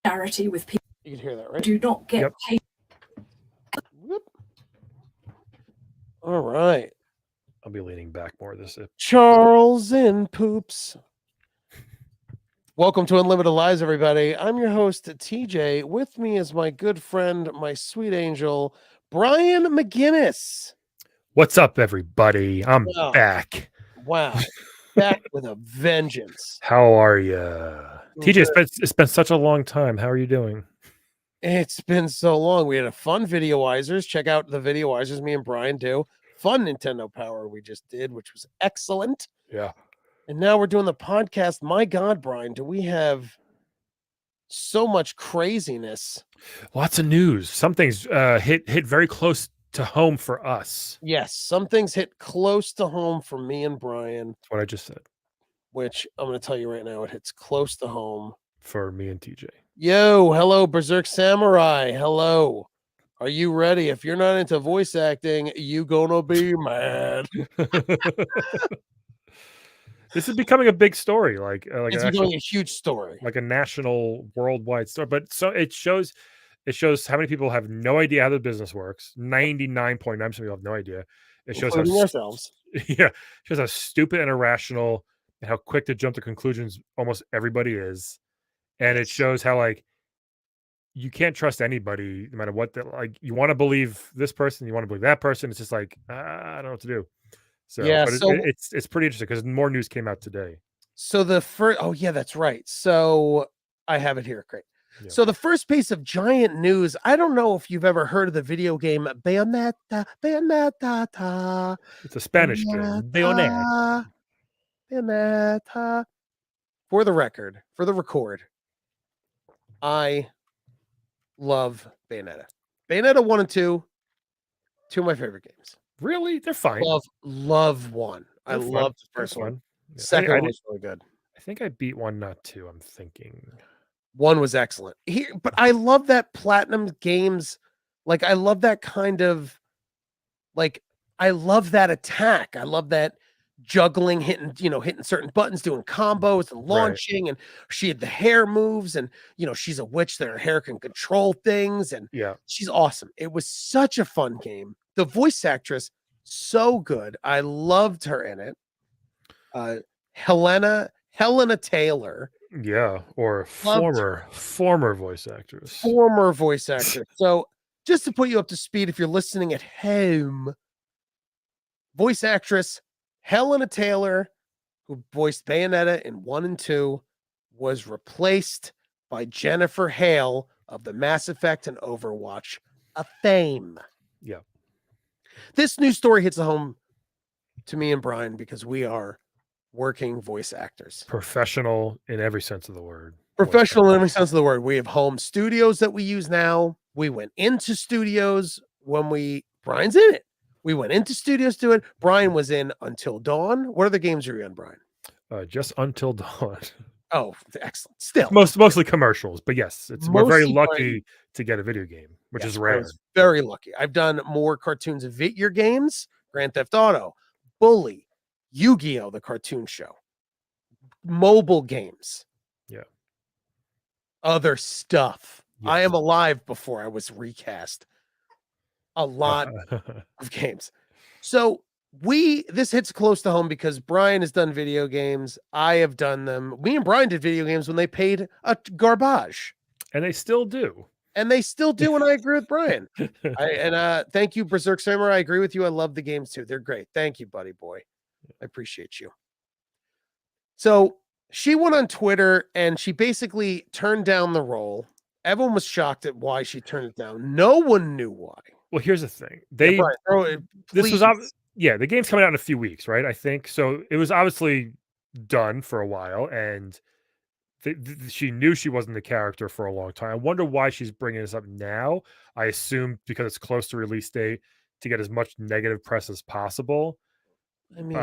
Charity with people. You can hear that, right? Do not get paid. Whoop. All right. I'll be leaning back more this Charles and Poops. Welcome to Unlimited Lies, everybody. I'm your host, TJ. With me is my good friend, my sweet angel, Brian McGuinness. What's up, everybody? I'm back. Wow. Back with a vengeance. How are you? TJ, it's been such a long time. How are you doing? It's been so long. We had a fun Videoizers. Check out the Videoizers me and Brian do. Fun Nintendo Power we just did, which was excellent. Yeah. And now we're doing the podcast. My God, Brian, do we have so much craziness? Lots of news. Some things hit very close to home for us. Yes, some things hit close to home for me and Brian. That's what I just said. Which I'm going to tell you right now, it hits close to home. For me and TJ. Yo, hello, Berserk Samurai. Hello. Are you ready? If you're not into voice acting, you gonna be mad. This is becoming a big story, like it's becoming a huge story, like a national, worldwide story. But so it shows how many people have no idea how the business works. 99.9% of people have no idea. It shows including ourselves. Yeah, it shows how stupid and irrational and how quick to jump to conclusions almost everybody is, and it shows how like you can't trust anybody no matter what. Like you want to believe this person, you want to believe that person. It's just like I don't know what to do. So, yeah, but it's pretty interesting because more news came out today. So the first, oh yeah, that's right. So I have it here. Great. Yeah. So the first piece of giant news. I don't know if you've ever heard of the video game Bayonetta. It's a Spanish game. Bayonetta. For the record, for the record, I love Bayonetta. Bayonetta 1 and 2 of my favorite games. Really? They're fine. Love 1. I love the first one. Yeah. Second one was really good. I think I beat 1, not 2. I'm thinking 1 was excellent. But I love that Platinum Games. Like, I love that kind of, like, I love that attack. I love that juggling, hitting certain buttons, doing combos and launching. Right. And she had the hair moves, and she's a witch that her hair can control things, and she's awesome. It was such a fun game. The voice actress, so good. I loved her in it. Helena Taylor. Yeah, or former voice actress. Former voice actress. So just to put you up to speed, if you're listening at home, voice actress Helena Taylor, who voiced Bayonetta in 1 and 2, was replaced by Jennifer Hale of the Mass Effect and Overwatch fame. Yeah. This news story hits home to me and Brian because we are working voice actors. Professional in every sense of the word. Professional in every sense of the word. We have home studios that we use now. We went into studios when Brian's in it. We went into studios to it. Brian was in Until Dawn. What other games are you in, Brian? Just Until Dawn. Oh, excellent. Still. Mostly commercials, but yes, we're very lucky to get a video game, which is rare. Very lucky. I've done more cartoons of your games, Grand Theft Auto, Bully, Yu-Gi-Oh! The cartoon show, mobile games. Yeah. Other stuff. Yes. I Am Alive before I was recast. A lot of games. So this hits close to home because Brian has done video games. I have done them. Me and Brian did video games when they paid a garbage. And they still do. And I agree with Brian. Thank you, Berserk Samurai. I agree with you. I love the games too. They're great. Thank you, buddy boy. I appreciate you. So she went on Twitter and she basically turned down the role. Everyone was shocked at why she turned it down. No one knew why. Well, here's the thing. The game's coming out in a few weeks, right? I think so. It was obviously done for a while, and she knew she wasn't the character for a long time. I wonder why she's bringing this up now. I assume because it's close to release date to get as much negative press as possible. I mean,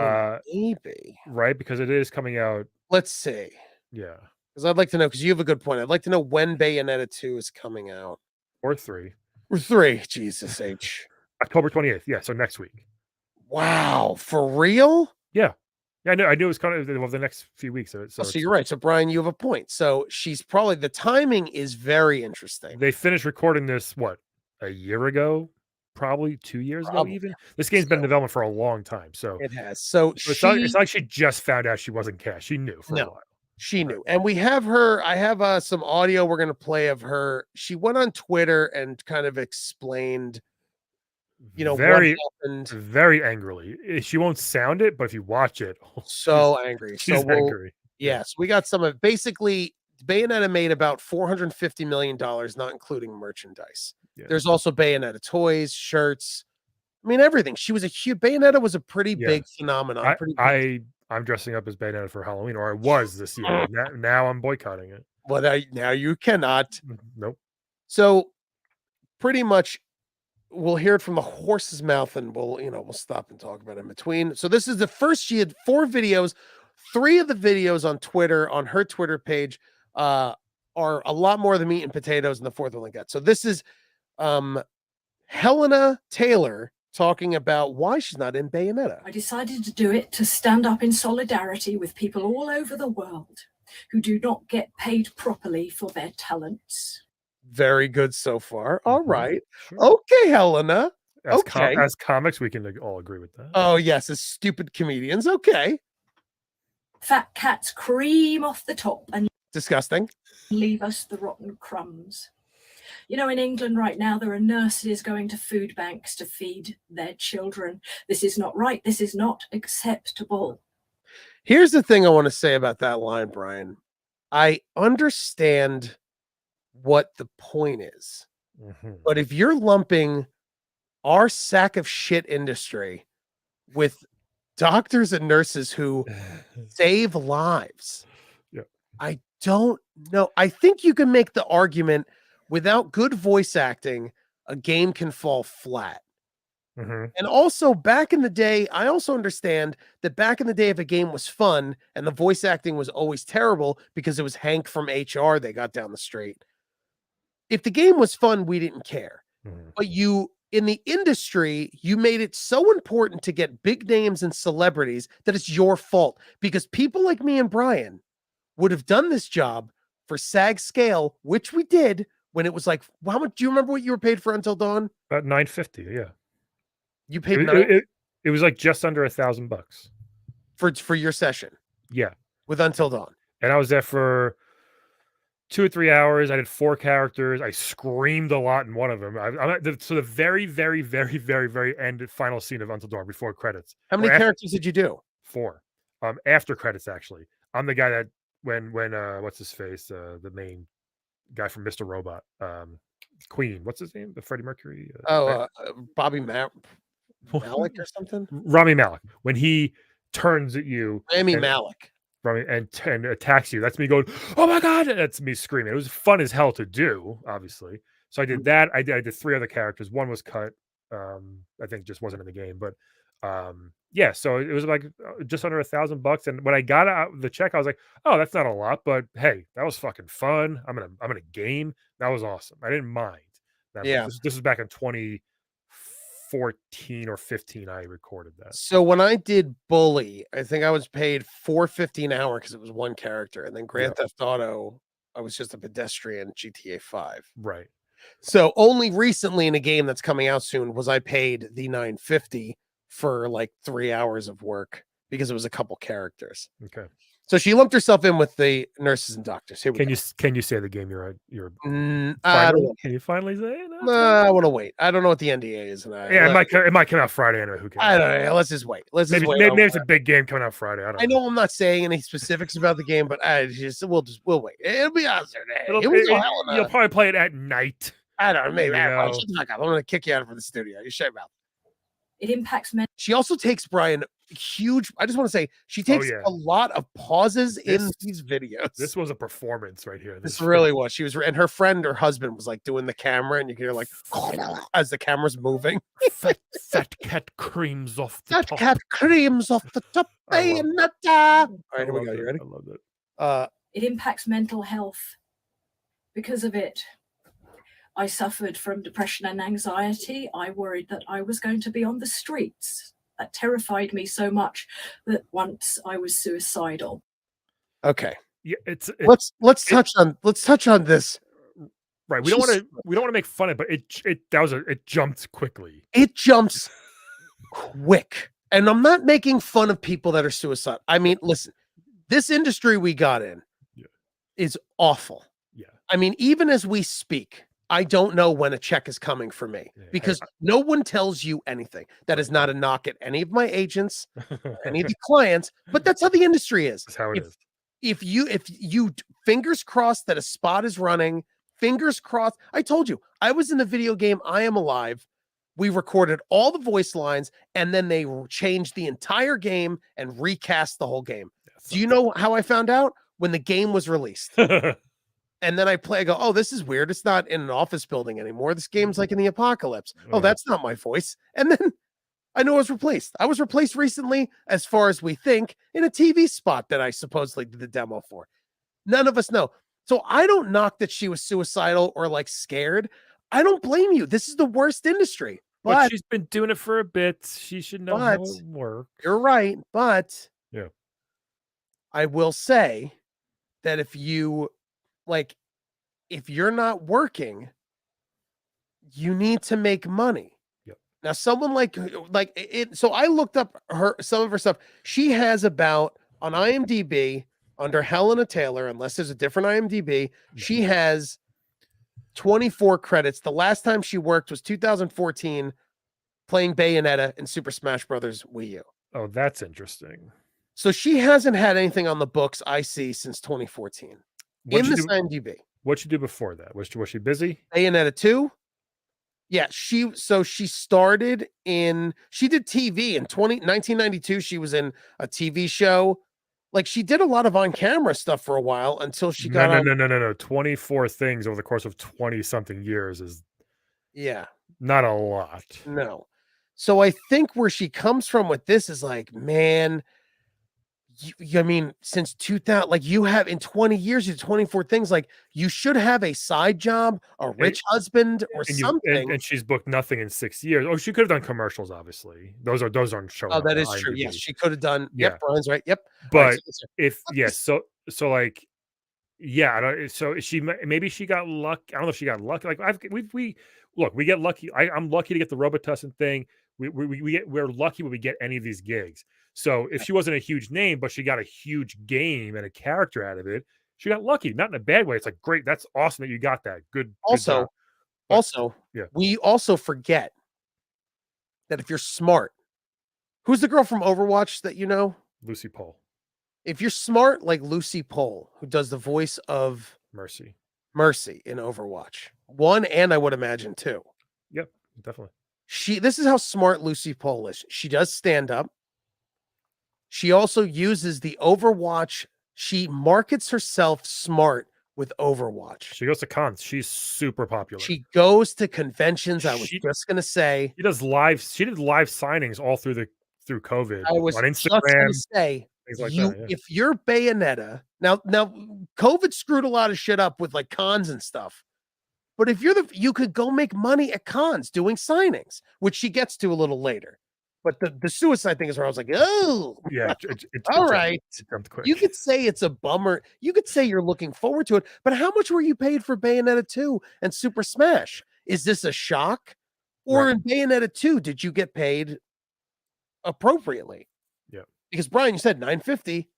maybe right, because it is coming out. Let's see. Yeah, because I'd like to know. Because you have a good point. I'd like to know when Bayonetta 2 is coming out, or 3. Or 3. Jesus H. October 28th. Yeah, so next week. Wow, for real? Yeah. Yeah, I knew it was kind of over the next few weeks. So you're right. So Brian, you have a point. So she's probably, the timing is very interesting. They finished recording this what, a year ago, probably 2 years ago. Even this game's been in development for a long time. So it has. So it's not like she just found out she wasn't cast. She knew for a while. She knew. And we have her, I have some audio we're going to play of her. She went on Twitter and kind of explained, what happened. Very angrily. She won't sound it, but if you watch it, so angry. She's angry. Yes, we got some of, basically Bayonetta made about $450 million, not including merchandise. Yeah. There's also Bayonetta toys, shirts. I mean, everything. She was a huge, Bayonetta was a pretty big phenomenon. I'm dressing up as Bayonetta for Halloween, or I was this year. Now I'm boycotting it. Well, now you cannot. Nope. So pretty much we'll hear it from the horse's mouth, and we'll stop and talk about it in between. So this is the first. She had 4 videos. 3 of the videos on Twitter, on her Twitter page, are a lot more than meat and potatoes, and the 4th one like that. So this is Helena Taylor talking about why she's not in Bayonetta. I decided to do it to stand up in solidarity with people all over the world who do not get paid properly for their talents. Very good so far. All right. Sure. Okay, Helena. As comics, we can all agree with that. Oh, yes. As stupid comedians. Okay. Fat cats cream off the top and disgusting. Leave us the rotten crumbs. In England right now, there are nurses going to food banks to feed their children. This is not right. This is not acceptable. Here's the thing I want to say about that line, Brian. I understand what the point is. But if you're lumping our sack of shit industry with doctors and nurses who save lives, I don't know. I think you can make the argument without good voice acting, a game can fall flat. And also back in the day, I also understand that back in the day, if a game was fun and the voice acting was always terrible because it was Hank from HR they got down the street. If the game was fun, we didn't care. But in the industry, you made it so important to get big names and celebrities that it's your fault, because people like me and Brian would have done this job for SAG scale, which we did when it was like, how much do you remember what you were paid for Until Dawn? About $950, yeah. You paid it was like just under $1,000 for your session. Yeah. With Until Dawn. And I was there for 2 or 3 hours. I did 4 characters. I screamed a lot in one of them. So the very, very, very, very, very end final scene of Until Dawn before credits. How many characters did you do? 4. After credits, actually. I'm the guy that when what's his face? The main guy from Mr. Robot. Queen. What's his name? The Freddie Mercury. Bobby Malik or something? Rami Malek. When he turns at you. Malek. And attacks you. That's me going, oh my God. That's me screaming. It was fun as hell to do, obviously. So I did that. I did 3 other characters. One was cut. I think just wasn't in the game. But yeah, so it was like just under $1,000. And when I got out the check, I was like, oh, that's not a lot, but hey, that was fucking fun. I'm in a game. That was awesome. I didn't mind. This was back in 2014 or 15. I recorded that. So when I did Bully, I think I was paid $4.50 an hour because it was one character, and then Grand Theft Auto, I was just a pedestrian. GTA 5. Right. So only recently in a game that's coming out soon was I paid the $9.50 for like 3 hours of work because it was a couple characters. Okay. So she lumped herself in with the nurses and doctors. Here we go. Can you say the game you're can you finally say it? I want to wait. I don't know what the NDA is, and it might come out Friday anyway. Who cares? I don't know. Let's just wait. Maybe it's a big game coming out Friday. I don't know. I'm not saying any specifics about the game, but we'll wait. It'll be out there. You'll probably play it at night. I don't know. Maybe. I'm going to kick you out of the studio. You shut your mouth. It impacts men. She also takes, Brian, huge. I just want to say she takes a lot of pauses in these videos. This was a performance right here. This really was. She was, and her husband was like doing the camera, and you can hear like as the camera's moving. Fat cat creams off the top. Fat cat creams off the top. Bayonetta. All right, here we go. You ready? I love it. It impacts mental health because of it. I suffered from depression and anxiety. I worried that I was going to be on the streets. That terrified me so much that once I was suicidal. Okay. Yeah, Let's touch on this. right. We don't want to make fun of it, but it jumped quickly. It jumps quick. And I'm not making fun of people that are suicidal. I mean, listen, this industry we got in is awful. Yeah. I mean, even as we speak, I don't know when a check is coming for me because no one tells you anything. That is not a knock at any of my agents, any of the clients, but that's how the industry is. That's how it is. If you fingers crossed that a spot is running, fingers crossed. I told you, I was in the video game I Am Alive. We recorded all the voice lines and then they changed the entire game and recast the whole game. Do you know how I found out? When the game was released. And then I go, oh, this is weird. It's not in an office building anymore. This game's like in the apocalypse. Oh, that's not my voice. And then I know I was replaced. I was replaced recently, as far as we think, in a TV spot that I supposedly did the demo for. None of us know. So I don't knock that she was suicidal or like scared. I don't blame you. This is the worst industry. But she's been doing it for a bit. She should know how it works. You're right. But yeah, I will say that if you're not working, you need to make money. Yep. Now, someone like it. So I looked up some of her stuff. She has about on IMDb under Helena Taylor, unless there's a different IMDb, she has 24 credits. The last time she worked was 2014, playing Bayonetta in Super Smash Brothers Wii U. Oh, that's interesting. So she hasn't had anything on the books I see since 2014 in this IMDb. What'd she do before that? Was she busy? Bayonetta 2. Yeah, she started she did TV in 1992. She was in a TV show. Like she did a lot of on-camera stuff for a while until she got No. 24 things over the course of 20 something years is not a lot. No. So I think where she comes from with this is like, man, I mean, since 2000, like you have in 20 years, you did 24 things. Like you should have a side job, a rich husband, or something. And she's booked nothing in 6 years. Oh, she could have done commercials. Obviously, those aren't showing. Oh, that is true. Yes, she could have done. Yep, Brian's right. Yep. But so like, yeah. I don't, so maybe she got lucky. I don't know if she got lucky. Like we get lucky. I'm lucky to get the Robitussin thing. We're lucky when we get any of these gigs. So if she wasn't a huge name, but she got a huge game and a character out of it, she got lucky. Not in a bad way. It's like, great, that's awesome that you got that. Good. Also, we also forget that if you're smart, who's the girl from Overwatch that you know? Lucy Pole. If you're smart like Lucy Pole, who does the voice of Mercy in Overwatch 1, and I would imagine 2. Yep, definitely. This is how smart Lucy Pole is. She does stand up. She also uses the Overwatch. She markets herself smart with Overwatch. She goes to cons. She's super popular. She goes to conventions. I was just going to say. She did live signings all through COVID. I was on Instagram, just going to say, if you're Bayonetta, now COVID screwed a lot of shit up with like cons and stuff. But if you could go make money at cons doing signings, which she gets to a little later. But the suicide thing is where I was like, oh, yeah. All right. You could say it's a bummer. You could say you're looking forward to it. But how much were you paid for Bayonetta 2 and Super Smash? Is this a shock? Or in Bayonetta 2, did you get paid appropriately? Yeah. Because Brian, you said $950.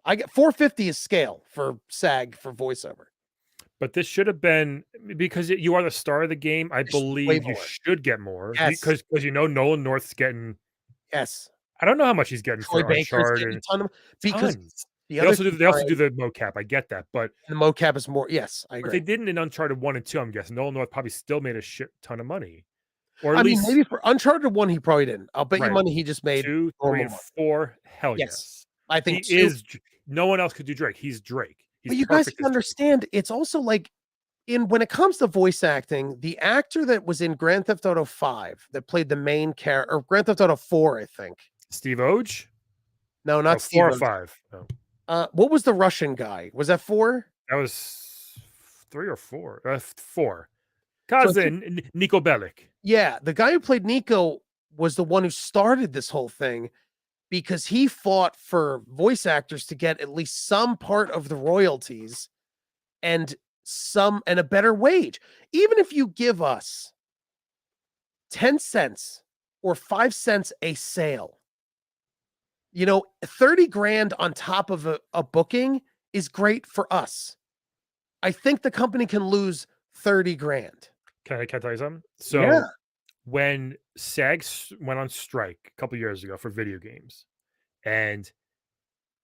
I get $450 is scale for SAG for voiceover. But this should have been, because you are the star of the game, I believe you should get more. Yes. Because Nolan North's getting. Yes. I don't know how much he's getting Troy for Baker's Uncharted. a ton of, because they also do the mocap. I get that, but the mocap is more. Yes, I agree. But they didn't in Uncharted 1 and 2. I'm guessing Nolan North probably still made a shit ton of money. Or at least maybe for Uncharted 1 he probably didn't. I'll bet you money he just made 2, 3, and 4. Hell yes. I think he is. No one else could do Drake. He's Drake. But you guys can understand. It's also like when it comes to voice acting, the actor that was in Grand Theft Auto 5 that played the main character, or Grand Theft Auto 4, I think. Steve Oge? No, not Steve 4 or Oge. 5. No. What was the Russian guy? Was that 4? That was 3 or 4. 4. Nico Bellic. Yeah, the guy who played Nico was the one who started this whole thing because he fought for voice actors to get at least some part of the royalties and a better wage. Even if you give us 10 cents or 5 cents a sale, 30 grand on top of a booking is great for us. I think the company can lose 30 grand. Can I tell you something? So Yeah. when SAG went on strike a couple years ago for video games, and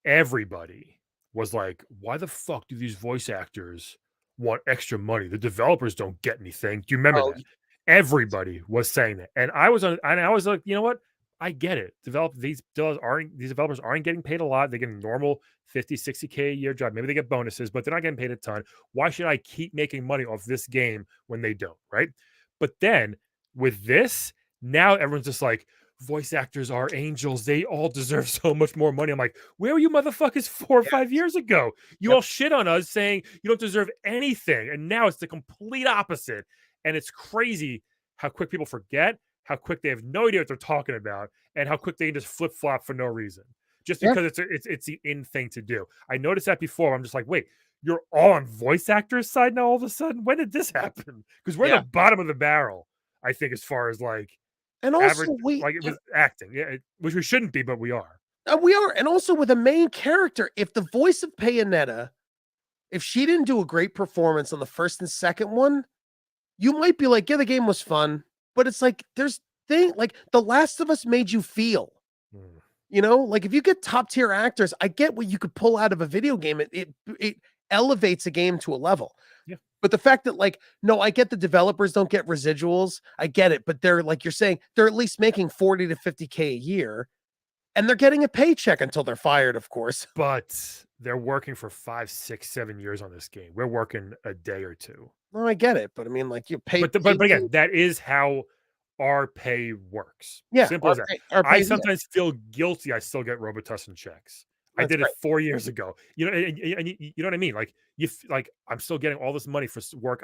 everybody was like, why the fuck do these voice actors want extra money? The developers don't get anything. Do you remember Oh, that? Everybody was saying that. And I was like, you know what? I get it. These developers aren't getting paid a lot. They're getting normal 50, 60K a year job. Maybe they get bonuses, but they're not getting paid a ton. Why should I keep making money off this game when they don't? Right. But then with this, now everyone's just like, voice actors are angels. They all deserve so much more money. I'm like, where were you motherfuckers 4 or 5 years ago? You all shit on us saying you don't deserve anything. And now it's the complete opposite. And it's crazy how quick people forget, how quick they have no idea what they're talking about, and how quick they can just flip flop for no reason. Just because it's the in thing to do. I noticed that before. I'm just like, wait, you're all on voice actors' side now all of a sudden? When did this happen? Because we're at the bottom of the barrel, I think, as far as like and also average, it was acting, which we shouldn't be, but we are. We are. And also with a main character, if the voice of Bayonetta, if she didn't do a great performance on the first and second one, you might be like, yeah, the game was fun, but it's like like The Last of Us made you feel. Like if you get top tier actors, I get what you could pull out of a video game. It elevates a game to a level. Yeah. But the fact that no, I get the developers don't get residuals. I get it. But they're like you're saying, they're at least making 40 to 50K a year and they're getting a paycheck until they're fired, of course. But they're working for 5, 6, 7 years on this game. We're working a day or two. No, I get it. But I mean, you pay. But again, that is how our pay works. Yeah. Simple as that. I sometimes feel guilty. I still get Robitussin checks. I did it 4 years ago. And you know what I mean? Like I'm still getting all this money for work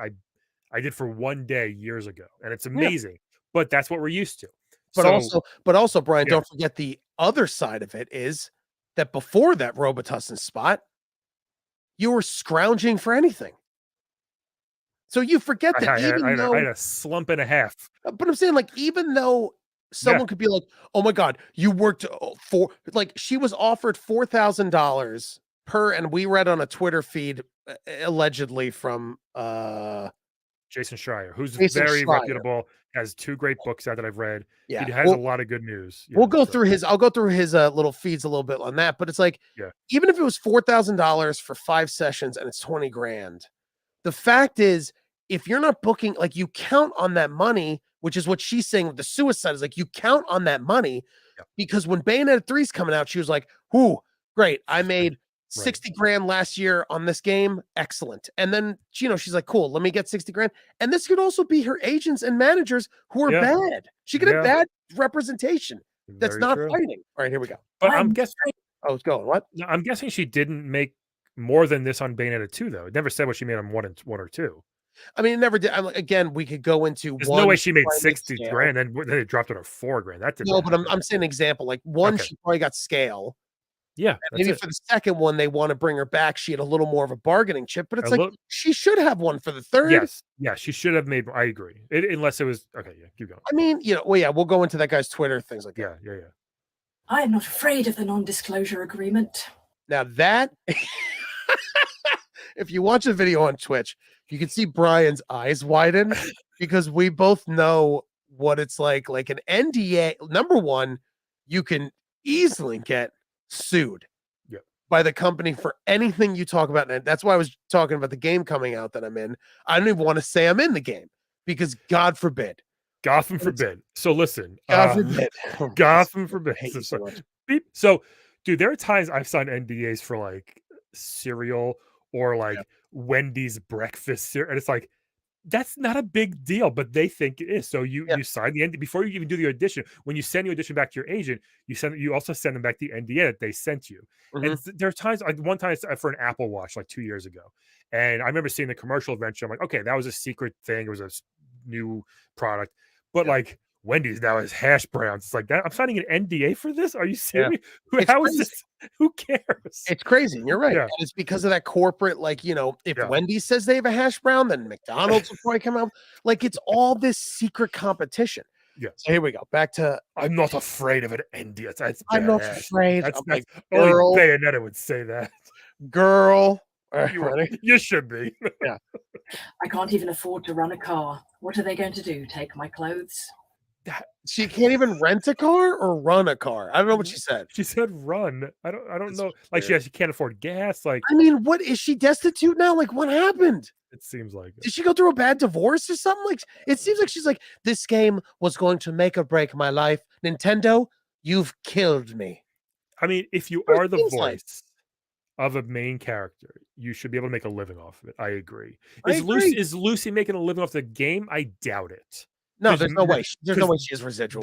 I did for one day years ago, and it's amazing. Yeah. But that's what we're used to. But also, Brian, don't forget the other side of it is that before that Robitussin spot, you were scrounging for anything. So you forget that I had a slump and a half. But I'm saying, even though someone could be like, "Oh my God, you worked for," she was offered $4,000 per, and we read on a Twitter feed allegedly from Jason Schreier, who's very reputable, has 2 great books out that I've read. Yeah, he has a lot of good news. I'll go through his little feeds a little bit on that, but it's like, even if it was $4,000 for 5 sessions and it's 20 grand, the fact is, if you're not booking, you count on that money, which is what she's saying with the suicide, is you count on that money because when Bayonetta 3 is coming out, she was like, "Ooh, great, I made 60 grand last year on this game. Excellent." And then, she's like, "Cool, let me get 60 grand." And this could also be her agents and managers who are bad. She could have bad representation. That's not fighting. All right, here we go. But I'm guessing. Oh, it's going. What? No, I'm guessing she didn't make more than this on Bayonetta 2, though. It never said what she made on 1 or 2. I mean, it never did. Again, we could go into There's no way she made 60 grand and then it dropped it to 4 grand. That didn't but I'm saying an example. One, she probably got scale. Yeah. Maybe for the second one, they want to bring her back. She had a little more of a bargaining chip, but it's she should have one for the third. Yes. Yeah, she should have made. I agree. Unless it was okay. Yeah, keep going. I mean, we'll go into that guy's Twitter, things like that. Yeah. I am not afraid of the non-disclosure agreement. Now that, if you watch a video on Twitch, you can see Brian's eyes widen because we both know what it's like. Like an NDA, number one, you can easily get sued by the company for anything you talk about. And that's why I was talking about the game coming out that I'm in. I don't even want to say I'm in the game because God forbid. Gotham forbid. So listen. God forbid. Gotham forbid. So, dude, there are times I've signed NDAs for cereal or Wendy's breakfast cereal. And it's like, that's not a big deal, but they think it is. So you sign the NDA before you even do the audition. When you send your audition back to your agent, you also send them back the NDA that they sent you. Mm-hmm. And there are times, one time for an Apple Watch 2 years ago, and I remember seeing the commercial eventually. I'm like, okay, that was a secret thing. It was a new product, but Wendy's now has hash browns. It's like that. I'm signing an NDA for this. Are you Yeah. serious? It's How is crazy. this? Who cares? It's crazy. And you're right. Yeah. And it's because of that corporate, like, if Yeah. Wendy's says they have a hash brown, then McDonald's will probably come out. Like, it's all this secret competition. Yeah. So here we go. Back to I'm not afraid of an NDA. That's I'm not badass. afraid. That's I'm like, only girl, Bayonetta would say that. girl. All right, ready? You should be. Yeah. I can't even afford to run a car. What are they going to do? Take my clothes? She can't even rent a car or run a car. I don't know what she said. She said run. I don't That's know. Like weird. she can't afford gas. Like, I mean, what is she destitute now? Like, what happened? it seems like it. Did she go through a bad divorce or something? Like, it seems like she's like, this game was going to make or break my life. Nintendo, you've killed me. I mean, if you What it are the seems like. voice of a main character, you should be able to make a living off of it. I agree. I agree. Is Lucy making a living off the game? I doubt it. No, there's no way. There's no way she has residuals.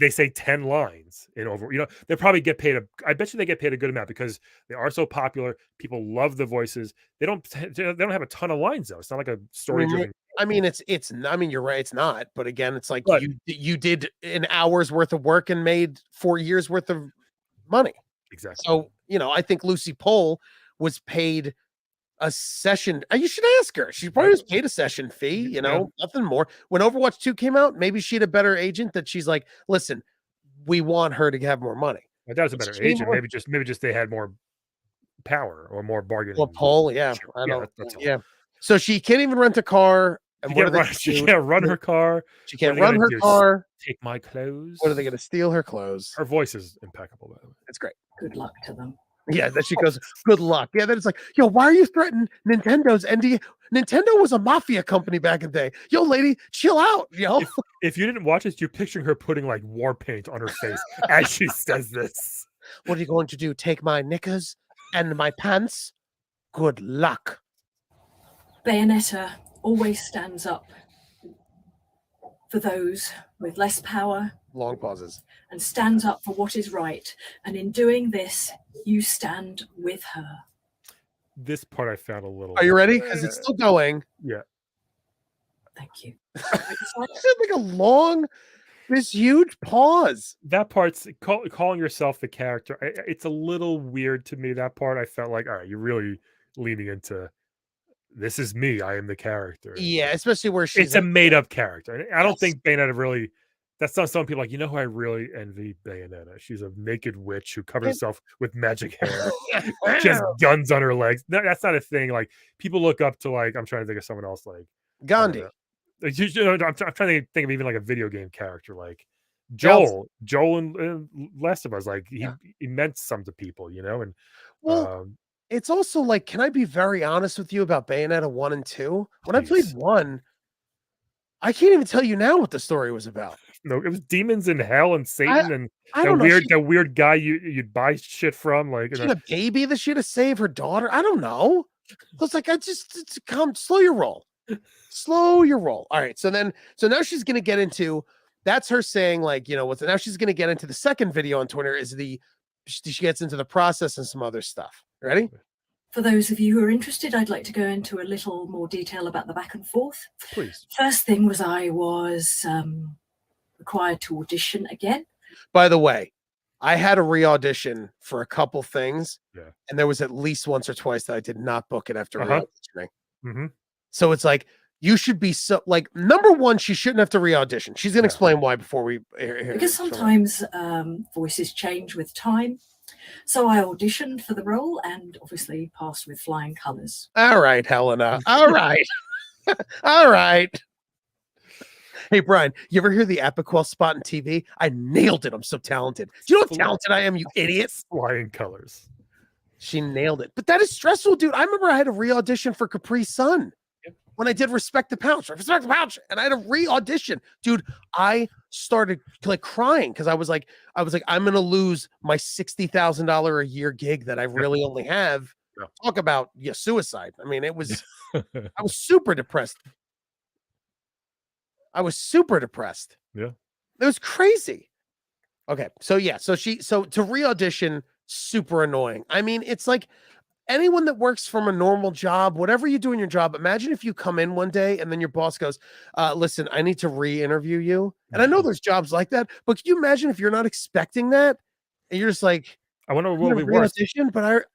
They say 10 lines in over. They probably get paid I bet you they get paid a good amount because they are so popular. People love the voices. They don't have a ton of lines though. It's not like a story driven. I mean, you're right. It's not. But again, it's like you did an hour's worth of work and made 4 years worth of money. Exactly. So, I think Lucy Pohl was paid a session. You should ask her. She probably was paid a session fee, nothing more. When Overwatch 2 came out, maybe she had a better agent that she's like, listen, we want her to have more money. That was a better agent. Maybe just they had more power or more bargaining. Well, Pohl, yeah. That's all. Yeah. So she can't even rent a car. And She can't run her car. She can't run her car. Take my clothes. What are they going to steal her clothes? Her voice is impeccable, by the way. It's great. Good luck to them. Yeah, then she goes, good luck. Yeah, then it's like, yo, why are you threatening Nintendo's NDA? Nintendo was a mafia company back in the day. Yo, lady, chill out, yo. If you didn't watch this, you're picturing her putting like war paint on her face as she says this. What are you going to do? Take my knickers and my pants? Good luck. Bayonetta always stands up for those with less power. Long pauses. And stands up for what is right. And in doing this, you stand with her. This part I found a little. Are you ready? Because it's still going. Yeah. Thank you. It's like this huge pause. That part's calling yourself the character. It's a little weird to me. That part I felt like, all right, you're really leaning into this is me. I am the character. Yeah, especially where she's. It's a made up character. And I don't think Bayonetta really. That's not some people like, who I really envy? Bayonetta. She's a naked witch who covers herself with magic hair. She has guns on her legs. No, that's not a thing. Like people look up to I'm trying to think of someone else like Gandhi. I'm trying to think of even like a video game character like Joel in Last of Us. Like he meant something to people, and it's also like, can I be very honest with you about Bayonetta 1 and 2? When I played 1, I can't even tell you now what the story was about. No, it was demons in hell and Satan that weird guy you'd buy shit from. Like she had a baby that she had to save her daughter. I don't know. It's like slow your roll. Slow your roll. All right. So now she's gonna get into that's her saying, like, now she's gonna get into the second video on Twitter she gets into the process and some other stuff. Ready? For those of you who are interested, I'd like to go into a little more detail about the back and forth. Please. First thing was I was required to audition again. By the way, I had a re-audition for a couple things, and there was at least once or twice that I did not book it after re-auditioning. Mm-hmm. So it's like, you should be number one, she shouldn't have to re-audition. She's going to explain why before we hear because sometimes voices change with time. So I auditioned for the role and obviously passed with flying colors. All right, Helena. All right. All right. Hey, Brian, you ever hear the Apiquel spot on TV? I nailed it. I'm so talented. Do you know how talented I am, you idiot? Flying colors. She nailed it. But that is stressful, dude. I remember I had a re-audition for Capri Sun when I did Respect the Pouch. And I had a re-audition. Dude, I started crying because I was like, I'm going to lose my $60,000 a year gig that I really only have. Talk about suicide. I mean, I was super depressed. Yeah. It was crazy. Okay. So to re-audition, super annoying. I mean, it's like, anyone that works from a normal job, whatever you do in your job, imagine if you come in one day and then your boss goes, listen, I need to re-interview you. And I know there's jobs like that, but can you imagine if you're not expecting that and you're just like, I wonder I'm what would gonna be worse re-audition, but I work.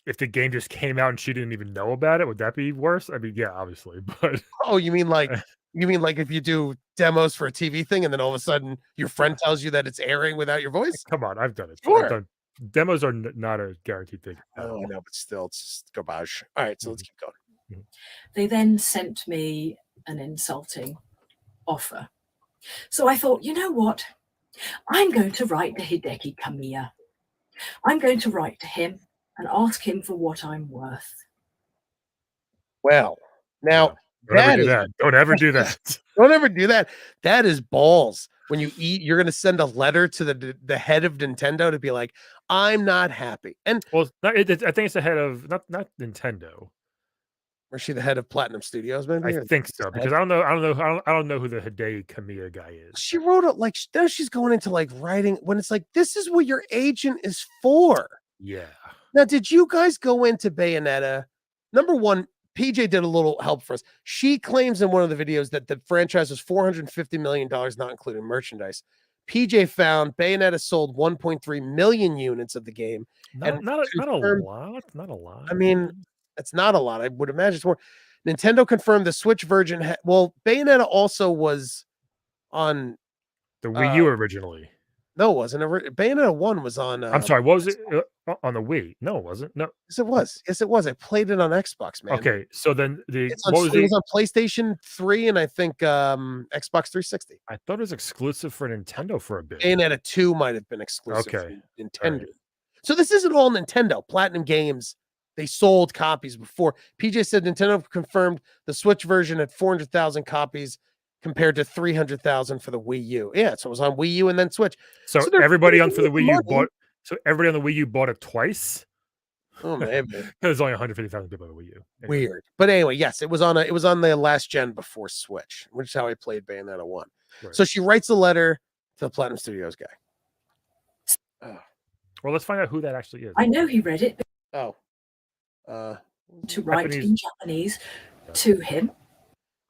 if the game just came out and she didn't even know about it. Would that be worse? I mean, yeah, obviously, but Oh, you mean like if you do demos for a TV thing and then all of a sudden your friend tells you that it's airing without your voice? come on, I've done it. Sure. I've done demos are not a guaranteed thing. Oh, I know, but still, it's just garbage. All right, so let's keep going. They then sent me an insulting offer. So I thought, you know what? I'm going to write to Hideki Kamiya. I'm going to write to him and ask him for what I'm worth. Well, now Don't ever do that. Don't ever do that. Don't ever do that. That is balls. When you eat, you're going to send a letter to the head of Nintendo to be like, I'm not happy. And well, I think it's the head of not Nintendo. Or is she the head of Platinum Studios? Maybe I think so, because I don't know who the Hideki Kamiya guy is. She wrote it like now she's going into like writing when it's like this is what your agent is for. Yeah. Now, did you guys go into Bayonetta? Number one, PJ did a little help for us. She claims in one of the videos that the franchise was $450 million, not including merchandise. PJ found Bayonetta sold 1.3 million units of the game. Not a lot. I mean, it's not a lot. I would imagine it's more. Nintendo confirmed the Switch version. Bayonetta also was on the Wii U originally. No, it wasn't. Bayonetta 1 was on. I'm sorry. What was it on the Wii? No, it wasn't. No. Yes, it was. Yes, it was. I played it on Xbox, man. Okay, so then it was on PlayStation 3 and I think Xbox 360. I thought it was exclusive for Nintendo for a bit. Bayonetta 2 might have been exclusive for Nintendo. Right. So this isn't all Nintendo. Platinum Games, they sold copies before. PJ said Nintendo confirmed the Switch version at 400,000 copies compared to 300,000 for the Wii U. Yeah, so it was on Wii U and then Switch. So everybody on for the Wii U bought. So everybody on the Wii U bought it twice. Oh, maybe there's only 150,000 people on the Wii U. Anyway. Weird, but anyway, yes, it was on the last gen before Switch, which is how I played Bayonetta 1. Right. So she writes a letter to the Platinum Studios guy. Well, let's find out who that actually is. I know he read it. To write in Japanese to him.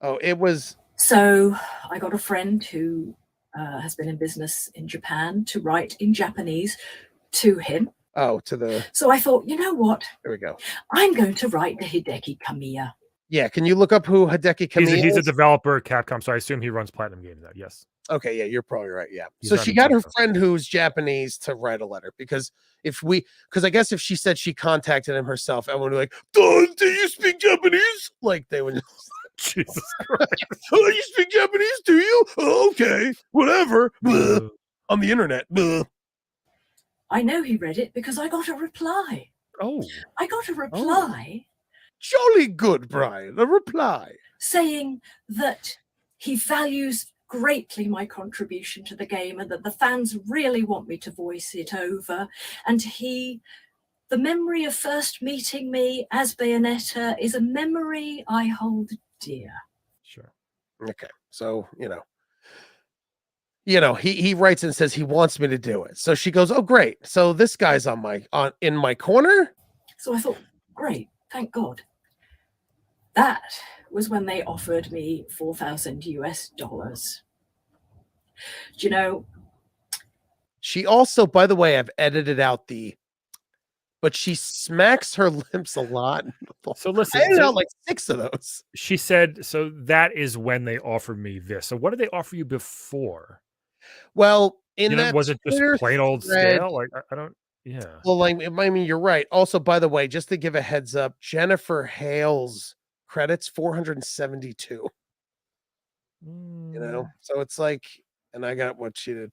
Oh, it was. So I got a friend who has been in business in Japan to write in Japanese to him. So I thought, you know what? There we go. I'm going to write to Hideki Kamiya. Yeah, can you look up who Hideki Kamiya is? He's a developer at Capcom, so I assume he runs Platinum Games now. Yes. Okay, yeah, you're probably right. Yeah. So she got her friend who's Japanese to write a letter because I guess if she said she contacted him herself, everyone would be like, do you speak Japanese? Like they would. Jesus Christ. Oh, you speak Japanese, do you? Oh, okay, whatever. On the internet. I know he read it because I got a reply. Oh. I got a reply. Jolly good, Brian. A reply. Saying that he values greatly my contribution to the game and that the fans really want me to voice it over. And the memory of first meeting me as Bayonetta is a memory I hold dear. Sure. Okay. So, he writes and says he wants me to do it. So she goes, oh, great. So this guy's in my corner. So I thought, great. Thank God. That was when they offered me $4,000 US. Do you know? She also, by the way, I've edited out but she smacks her lips a lot. So listen, I edited out like 6 of those. She said, so that is when they offered me this. So what did they offer you before? Well, that was it just plain old scale? Like I don't. Yeah. Well, I mean, you're right. Also, by the way, just to give a heads up, Jennifer Hale's credits 472. So it's like, and I got what she did.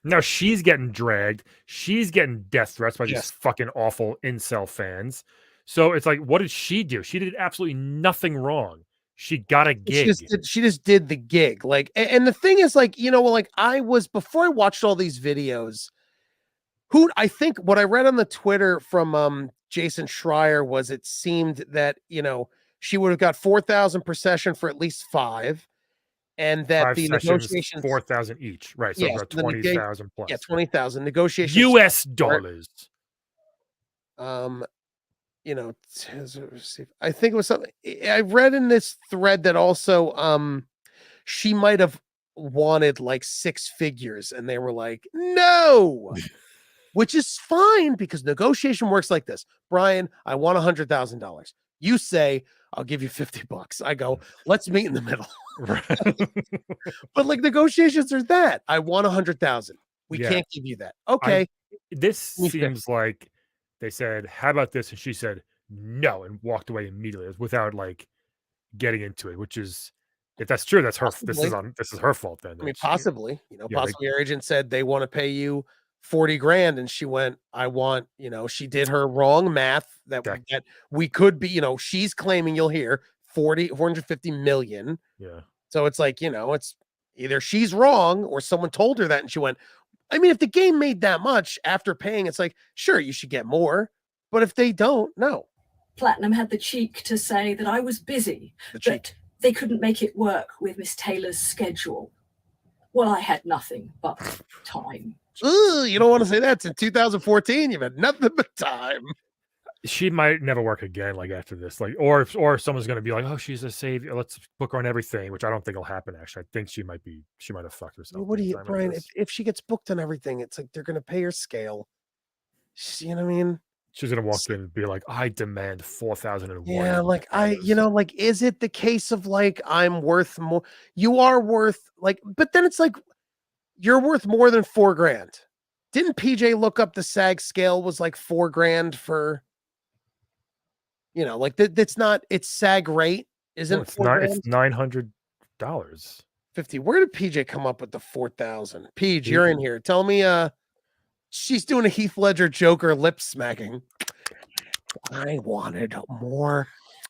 Now she's getting dragged. She's getting death threats by these fucking awful incel fans. So it's like, what did she do? She did absolutely nothing wrong. She got a gig. She just did the gig. Like, and the thing is, like, before I watched all these videos, I think what I read on the Twitter from Jason Schreier was it seemed that, she would have got 4,000 per session for at least 5. And that the negotiations 4,000 each, right? So about 20,000 plus. Yeah, 20,000 negotiations. US dollars. You know, I think it was something I read in this thread that also she might have wanted like 6 figures and they were like, no, which is fine because negotiation works like this. Brian, I want $100,000. You say, I'll give you $50. I go, let's meet in the middle. But like negotiations are that. I want 100,000. We can't give you that. Okay. This seems like they said, how about this? And she said no and walked away immediately without like getting into it, which is, if that's true, that's her. This is her fault then. I mean, possibly, yeah, possibly her agent said they want to pay you 40 grand. And she went, I want, she did her wrong math that we could be, she's claiming, you'll hear 450 million. Yeah. So it's like, it's either she's wrong or someone told her that. And she went, I mean, if the game made that much after paying, it's like, sure, you should get more. But if they don't, no. Platinum had the cheek to say that I was busy, that they couldn't make it work with Miss Taylor's schedule. Well, I had nothing but time. Ooh, you don't want to say that. Since 2014, you've had nothing but time. She might never work again, like after this, like, or someone's going to be like, oh, she's a savior. Let's book her on everything, which I don't think will happen. Actually, I think she might have fucked herself. What do you, Brian? If she gets booked on everything, it's like they're going to pay her scale. You know what I mean? She's gonna walk in and be like, I demand 4,001. Yeah, like like, is it the case of like I'm worth more? You are worth like, but then it's like you're worth more than 4 grand. Didn't PJ look up the SAG scale was like 4 grand for? Like that's not, it's SAG rate, isn't it's not? It's $900. 50. Where did PJ come up with the 4,000? PJ, you're in here. Tell me, she's doing a Heath Ledger Joker lip smacking. I wanted more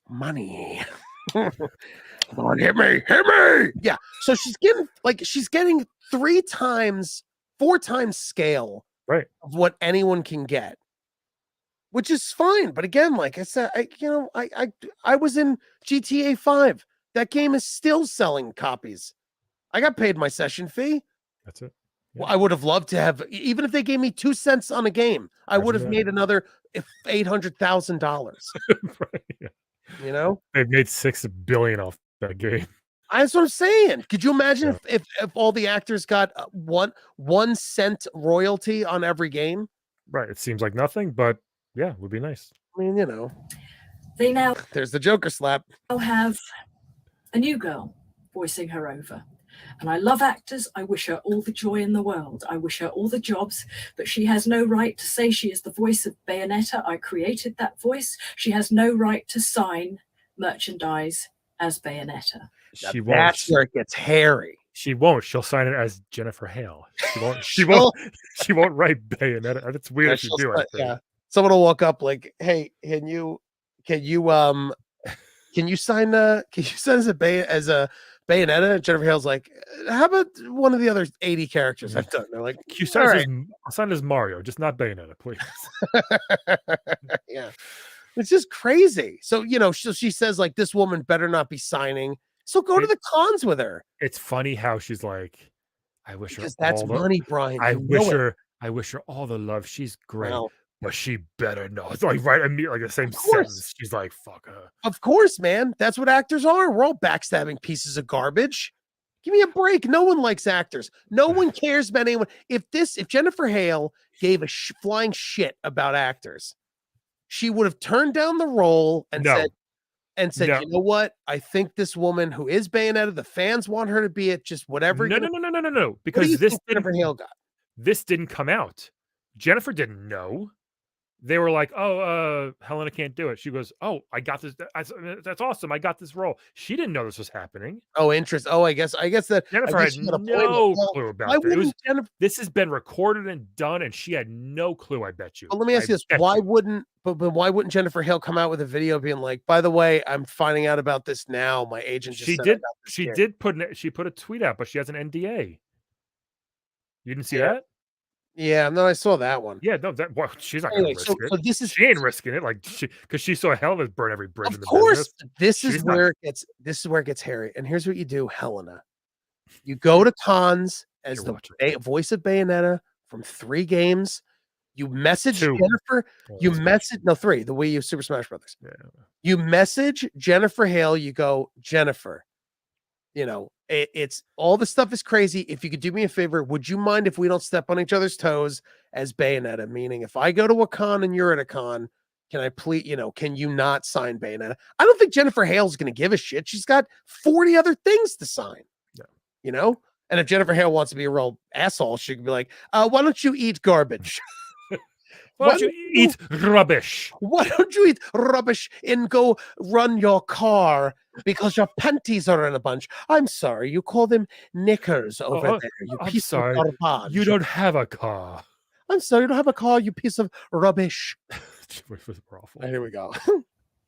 money. Come on, hit me. Yeah. So she's getting 4 times scale of what anyone can get, which is fine. But again, like I said, I was in GTA 5. That game is still selling copies. I got paid my session fee. That's it. Yeah. Well, I would have loved to have, even if they gave me 2 cents on a game, I would have made another $800,000. Right, yeah. They've made $6 billion off that game. That's what I'm saying. Could you imagine if all the actors got 1 cent royalty on every game? Right. It seems like nothing, but yeah, it would be nice. I mean, they now there's the Joker slap. Have a new girl voicing her over. And I love actors. I wish her all the joy in the world. I wish her all the jobs, but she has no right to say she is the voice of Bayonetta. I created that voice. She has no right to sign merchandise as Bayonetta. She won't. That's where it gets hairy. She won't. She'll sign it as Jennifer Hale. She won't. She won't write Bayonetta. It's weird if you do it. Yeah. Someone will walk up like, "Hey, can you sign as a Bayonetta?" Jennifer Hale's like, "How about one of the other 80 characters I've done?" They're like, "You sign as Mario, just not Bayonetta, please." Yeah, it's just crazy. So she says like, "This woman better not be signing." So go to the cons with her. It's funny how she's like, "I wish her that's money, Brian. I wish her all the love. She's great." Wow. But she better know. It's like immediately, like the same sentence. She's like, fuck her. Of course, man. That's what actors are. We're all backstabbing pieces of garbage. Give me a break. No one likes actors. No one cares about anyone. If Jennifer Hale gave a flying shit about actors, she would have turned down the role and said, you know what? I think this woman who is Bayonetta, the fans want her to be it. Just whatever. No. Because Jennifer Hale got. This didn't come out. Jennifer didn't know. They were like, "Oh, Helena can't do it." She goes, "Oh, I got this. That's awesome. I got this role." She didn't know this was happening. Oh, interest. Oh, I guess that Jennifer had no clue about it. This has been recorded and done, and she had no clue. I bet you. Well, let me ask you this: why wouldn't Jennifer Hale come out with a video being like, "By the way, I'm finding out about this now. My agent just She put a tweet out, but she has an NDA. You didn't see that? Yeah, no, I saw that one. Yeah, no, she's not going to risk it. So she ain't risking it, like because she saw Helena burn every bridge. Of course, this is where it gets hairy. And here's what you do, Helena: you go to cons as the voice of Bayonetta from 3 games. You message 2. Jennifer. Oh, You that's message no 3. The Wii U Super Smash Brothers. Yeah. You message Jennifer Hale. You go, Jennifer. It's all the stuff is crazy. If you could do me a favor, would you mind if we don't step on each other's toes as Bayonetta? Meaning, if I go to a con and you're at a con, can I please, can you not sign Bayonetta? I don't think Jennifer Hale's going to give a shit. She's got 40 other things to sign. Yeah. And if Jennifer Hale wants to be a real asshole, she can be like, why don't you eat garbage? Why don't you eat rubbish? Why don't you eat rubbish and go run your car because your panties are in a bunch? I'm sorry, you call them knickers over there. You I'm piece sorry. of garbage. You don't have a car. I'm sorry, you don't have a car, you piece of rubbish. We're awful. Here we go.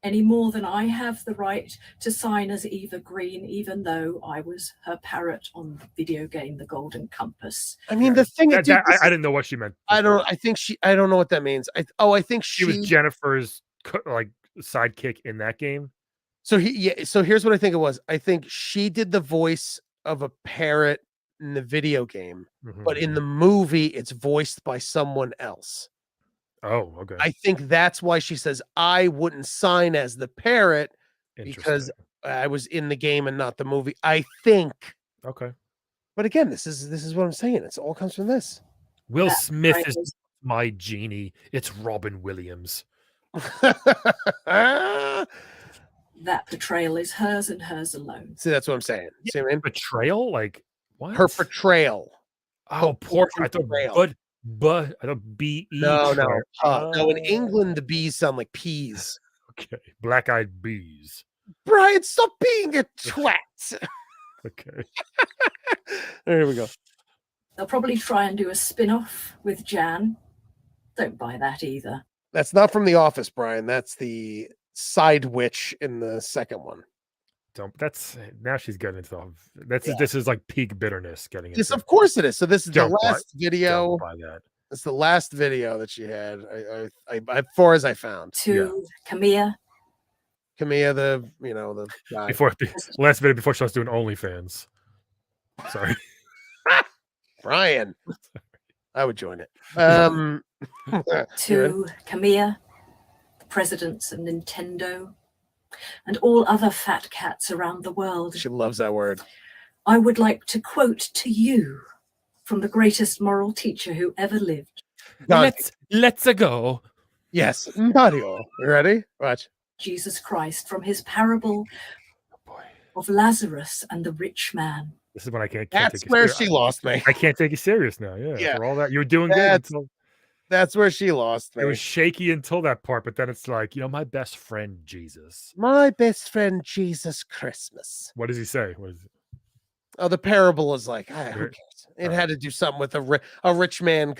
Any more than I have the right to sign as Eva Green, even though I was her parrot on the video game The Golden Compass. I mean, the thing I didn't know what she meant. I don't know what that means. I think she was Jennifer's sidekick in that game. So here's what I think it was. I think she did the voice of a parrot in the video game, but in the movie it's voiced by someone else. Oh, okay. I think that's why she says I wouldn't sign as the parrot because I was in the game and not the movie. I think. Okay. But again, this is what I'm saying. It all comes from this. Will Smith is my genie. It's Robin Williams. That portrayal is hers and hers alone. See, that's what I'm saying. See what I mean? Betrayal? Like what? Her portrayal. Oh, poor. I thought but I thought B-E. No. In England, the B's sound like peas. Okay. Black-eyed bees. Brian, stop being a twat. Okay. There we go. They'll probably try and do a spin-off with Jan. Don't buy that either. That's not from The Office, Brian. That's the side witch in the second one. Now she's getting into this is like peak bitterness getting into. Yes, of course it is. So this is the last video. Don't buy that. It's the last video that she had. I as far as I found. To Camilla, the guy. Before the last video before she was doing OnlyFans. Sorry. Brian. I would join it. To Camilla, the presidents of Nintendo, and all other fat cats around the world. She loves that word. I would like to quote to you from the greatest moral teacher who ever lived. Let's go. Yes, Mario. You ready? Watch. Jesus Christ, from his parable of Lazarus and the rich man. This is when I can't That's take where she lost me. I can't take you serious now. Yeah. For all that, you were doing good. That's where she lost me. It was shaky until that part, but then it's like, my best friend Jesus. My best friend Jesus Christmas. What does he say? Oh, the parable is like, who cares? It had to do something with a rich man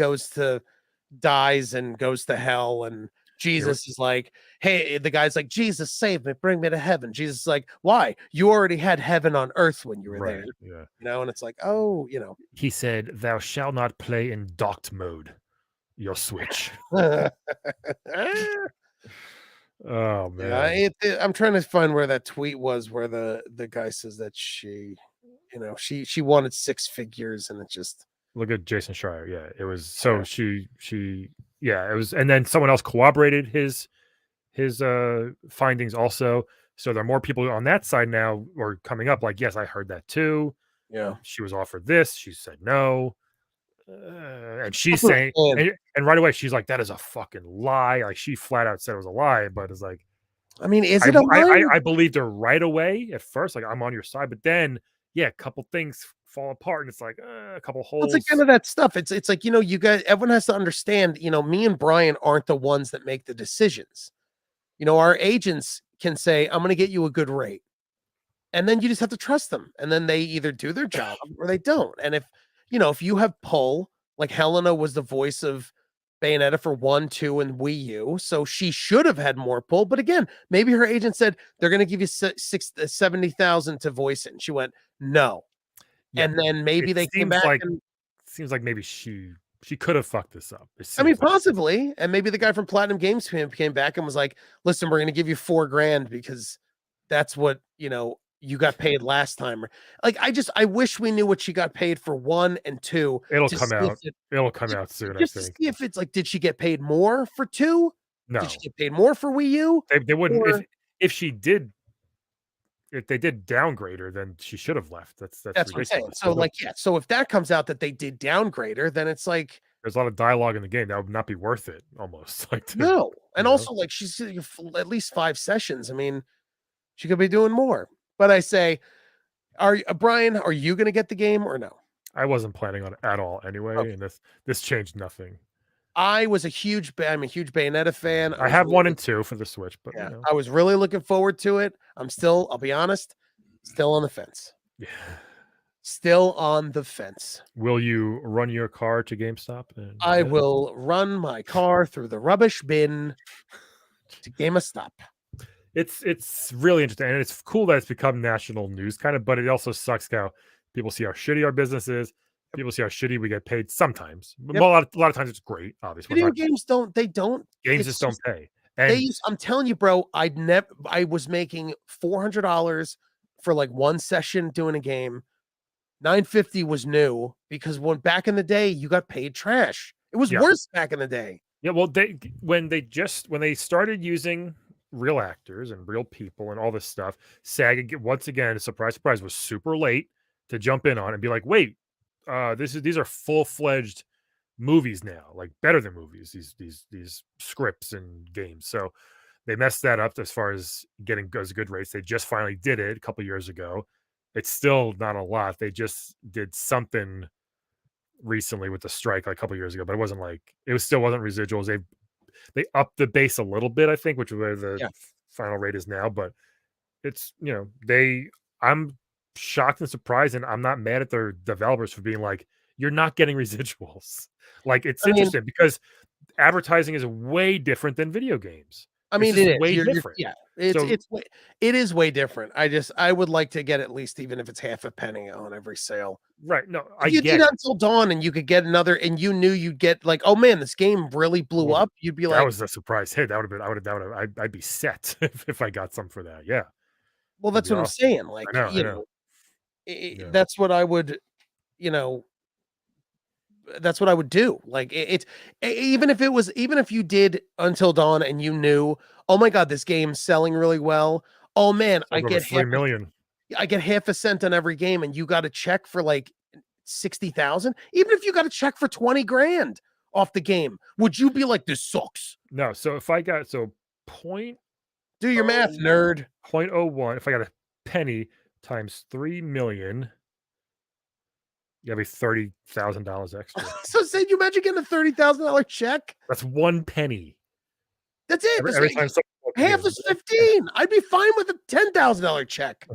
dies and goes to hell, and Jesus is like, hey, the guy's like, Jesus, save me, bring me to heaven. Jesus is like, why? You already had heaven on earth when you were there. Yeah. And it's like, He said, thou shalt not play in docked mode. Your Switch. Oh man. I'm trying to find where that tweet was where the guy says that she wanted 6 figures, and it just look at Jason Schreier. Yeah, it was so it was, and then someone else corroborated his findings also. So there are more people on that side now or coming up like, yes, I heard that too. Yeah. She was offered this, she said no. And she's saying, and right away she's like, that is a fucking lie. Like she flat out said it was a lie, but it's like, I mean, is it a lie? I believed her right away at first, like I'm on your side, but then a couple things fall apart, and it's like a couple holes. It's like kind of that stuff. It's like you guys, everyone has to understand. Me and Brian aren't the ones that make the decisions. Our agents can say, "I'm going to get you a good rate," and then you just have to trust them, and then they either do their job or they don't. And if you have pull, like Helena was the voice of Bayonetta for 1, 2, and Wii U, so she should have had more pull. But again, maybe her agent said they're going to give you 70,000 to voice it, and she went no. Yeah, and then maybe they came back. Seems like maybe she could have fucked this up. I mean, possibly, and maybe the guy from Platinum Games came back and was like, "Listen, we're going to give you $4,000 because that's what you got paid last time. Like, I wish we knew what she got paid for 1 and 2. It'll to come see if out. It'll come out soon, I just to think. see if it's like, did she get paid more for 2? No, Did she get paid more for Wii U? they wouldn't. Or If she did, if they did downgrade her, then she should have left. That's that's what I'm saying. ridiculous. So, like, yeah, so if that comes out that they did downgrade her, then it's like, There's a lot of dialogue in the game that would not be worth it. Almost like no. And know? also, like, she's at least 5 sessions. I mean, she could be doing more. But I say, Brian, are you going to get the game or no? I wasn't planning on it at all anyway, Okay. and this changed nothing. I'm a huge Bayonetta fan. I have 1 and 2 for the Switch, but yeah, you know. I was really looking forward to it. I'll be honest, still on the fence. Yeah. Still on the fence. Will you run your car to GameStop? I will run my car through the rubbish bin to GameStop. It's really interesting, and it's cool that it's become national news, kind of. But it also sucks how people see how shitty our business is. People see how shitty we get paid sometimes. But Yep. a lot of times it's great. Obviously, Video games don't. Games just don't pay. And I'm telling you, bro. I was making $400 for like 1 session doing a game. $950 was new because back in the day you got paid trash. It was worse back in the day. Yeah, well, when they started using real actors and real people and all this stuff, SAG once again, surprise, surprise, was super late to jump in on and be like, wait, these are full-fledged movies now, like better than movies, these scripts and games. So they messed that up as far as getting good rates. They just finally did it a couple years ago. It's still not a lot. They just did something recently with the strike like a couple years ago, but it still wasn't residuals. They upped the base a little bit, I think, which is where the final rate is now. But it's I'm shocked and surprised, and I'm not mad at their developers for being like, you're not getting residuals. Like, it's interesting because advertising is way different than video games. I mean, it's it is way different. it is way different. I would like to get at least, even if it's half a penny on every sale. Right. No, if you did Until Dawn and you could get another, and you knew you'd get like, oh man, this game really blew up. You'd be like, that was a surprise hit. That would have been, I'd be set if I got some for that. Yeah. Well, that's what I'm saying. Like, I know. That's what I would, that's what I would do. Like, even if you did Until Dawn and you knew, oh my God, this game's selling really well. Oh man, I get 3 million. I get half a cent on every game, and you got a check for like 60,000. Even if you got a check for 20 grand off the game, would you be like, this sucks? No. So if I got point, do your math, nerd. 0.01. If I got a penny times 3 million, you have a $30,000 extra. So say you imagine getting a $30,000 check. That's 1 penny. That's it. Every time half is 15. I'd be fine with a $10,000 check.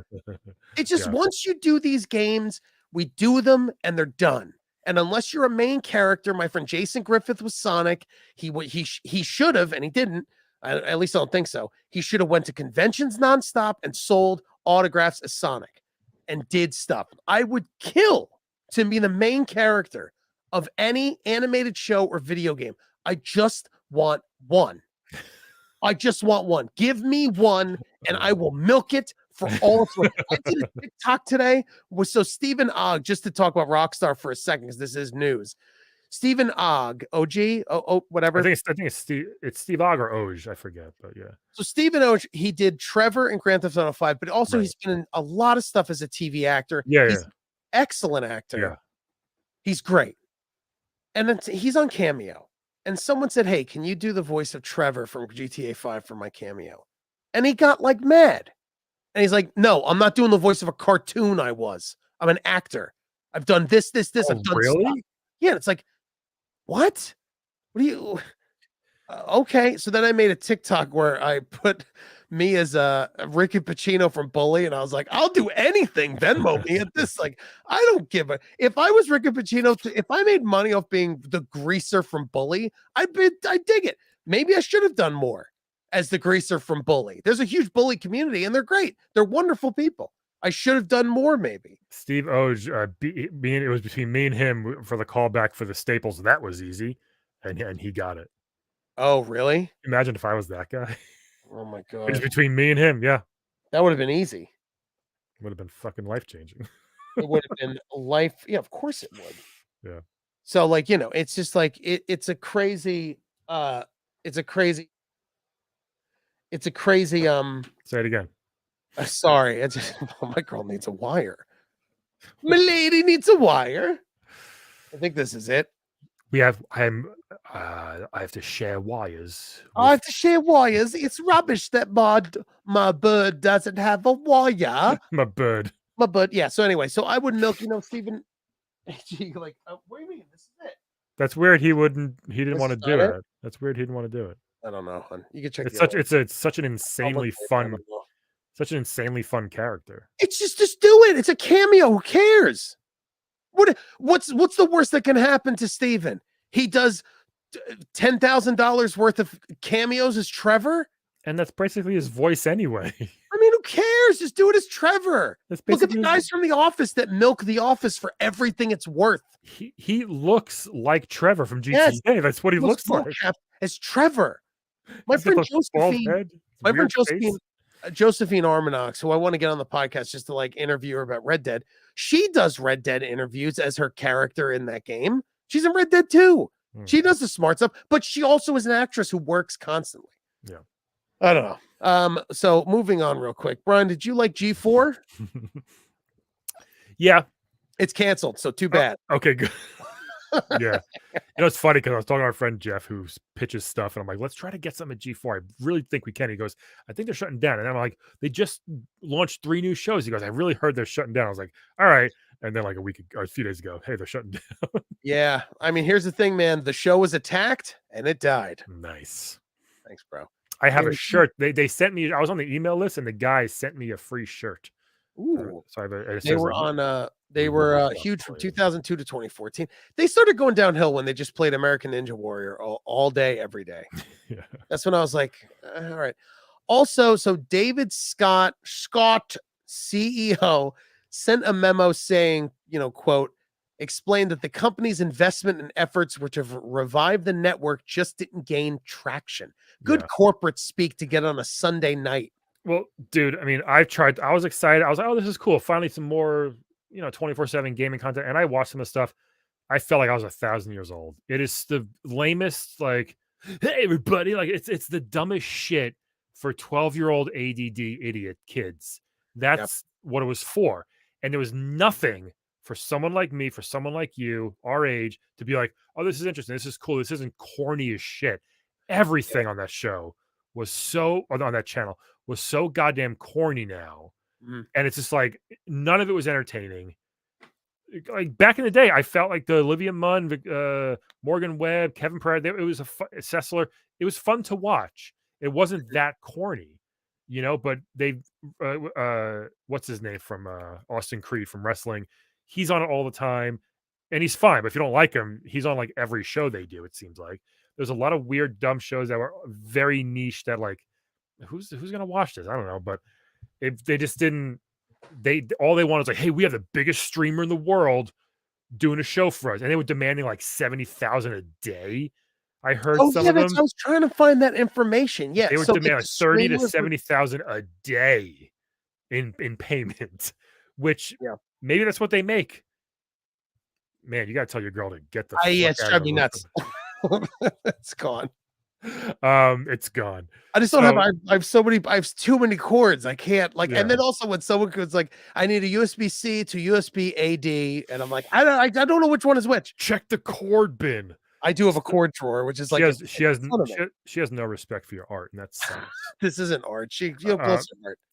It's just once you do these games, we do them and they're done. And unless you're a main character, my friend Jason Griffith was Sonic. He should have, and he didn't. At least I don't think so. He should have went to conventions nonstop and sold autographs as Sonic and did stuff. I would kill to be the main character of any animated show or video game. I just want one. I just want one. Give me one, and I will milk it for all it's worth. I did a TikTok today. So Stephen Ogg, just to talk about Rockstar for a second, because this is news. Stephen Ogg, whatever. I think it's Steve Ogg or Oj, I forget, but yeah. So Stephen Ogg, he did Trevor in Grand Theft Auto 5, but also he's been in a lot of stuff as a TV actor. He's an excellent actor. Yeah. He's great. And then he's on Cameo. And someone said, hey, can you do the voice of Trevor from GTA 5 for my cameo? And he got like mad. And he's like, no, I'm not doing the voice of a cartoon. I'm an actor. I've done this. Oh, I've done really? stuff. Yeah. It's like, what? What do you? Okay. So then I made a TikTok where I put me as Ricky Pacino from Bully. And I was like, I'll do anything. Venmo me at this. Like, I don't give a, if I was Ricky Pacino, if I made money off being the greaser from Bully, I dig it. Maybe I should have done more as the greaser from Bully. There's a huge Bully community and they're great. They're wonderful people. I should have done more, maybe. Steve Oj, it was between me and him for the callback for the Staples. That was easy. And he got it. Oh, really? Imagine if I was that guy. Oh my God. It's between me and him. Yeah. That would have been easy. Would have been fucking life changing. It would have been life. Yeah, of course it would. Yeah. So like, it's just like it's a crazy it's a crazy Say it again. sorry, it's just, my girl needs a wire. My lady needs a wire. I think this is it. I have to share wires. I have to share wires. It's rubbish that my bird doesn't have a wire. My bird. My bird, yeah. So anyway, so I would milk, Stephen. Like, what do you mean? This is it. That's weird. He didn't This want to is do not it? it. That's weird. He didn't want to do it. I don't know, hon. You can check It's the other it's such an one. insanely I fun, don't know. such an insanely fun character. It's just do it. It's a cameo. Who cares? What's the worst that can happen to Steven? He does $10,000 worth of cameos as Trevor. And that's basically his voice anyway. I mean, who cares? Just do it as Trevor. That's Look at basically the guys from The Office that milk The Office for everything it's worth. He looks like Trevor from GTA. Yes. That's what he looks like. As Trevor. My He's got friend the bald Josephine. head, My friend weird face. Josephine Armanox, who I want to get on the podcast just to like interview her about Red Dead. She does Red Dead interviews as her character in that game. She's in Red Dead too. She does the smart stuff, but she also is an actress who works constantly. Yeah. I don't know. So moving on real quick. Brian, did you like G4? Yeah. It's canceled, so too bad. Okay, good. Yeah. It's funny because I was talking to our friend Jeff who pitches stuff, and I'm like, let's try to get some at G4. I really think we can. He goes, I think they're shutting down. And I'm like, they just launched 3 new shows. He goes, I really heard they're shutting down. I was like, all right. And then like a few days ago, hey, they're shutting down. Yeah. I mean, here's the thing, man. The show was attacked and it died. Nice. Thanks, bro. I have a shirt. They sent me, I was on the email list, and the guy sent me a free shirt. Ooh. So They were huge from 2002 to 2014. They started going downhill when they just played American Ninja Warrior all day, every day. Yeah. That's when I was like, all right. Also, so David Scott, CEO, sent a memo saying, quote, explained that the company's investment and efforts were to revive the network just didn't gain traction. Good corporate speak to get on a Sunday night. Well, dude, I mean, I was excited. I was like, oh, this is cool. Finally, some more, 24/7 gaming content. And I watched some of the stuff. I felt like I was 1,000 years old. It is the lamest, like, hey, everybody. Like, it's the dumbest shit for 12-year-old ADD idiot kids. That's what it was for. And there was nothing for someone like me, for someone like you, our age, to be like, oh, this is interesting. This is cool. This isn't corny as shit. Everything on that show on that channel was so goddamn corny now. And it's just like, none of it was entertaining. Like back in the day, I felt like the Olivia Munn, Morgan Webb, Kevin Pereira, it was Sessler. It was fun to watch. It wasn't that corny, but they, what's his name from Austin Creed from wrestling? He's on it all the time and he's fine. But if you don't like him, he's on like every show they do. It seems like there's a lot of weird, dumb shows that were very niche that like, who's going to watch this? I don't know. But if they just didn't, all they wanted was like, hey, we have the biggest streamer in the world doing a show for us. And they were demanding like 70,000 a day. I heard some of them. I was trying to find that information. Yeah. They were demanding like 30 to 70,000 a day in payment, which maybe that's what they make. Man, you got to tell your girl to get the fuck it's out driving me of nuts. It's gone. It's gone. I just don't have. I have too many cords. I can't And then also when someone goes like, I need a USB-C to USB AD, and I'm like, I don't know which one is which. Check the cord bin. I do have a cord drawer, which is she has no respect for your art, and that's this isn't art. She art.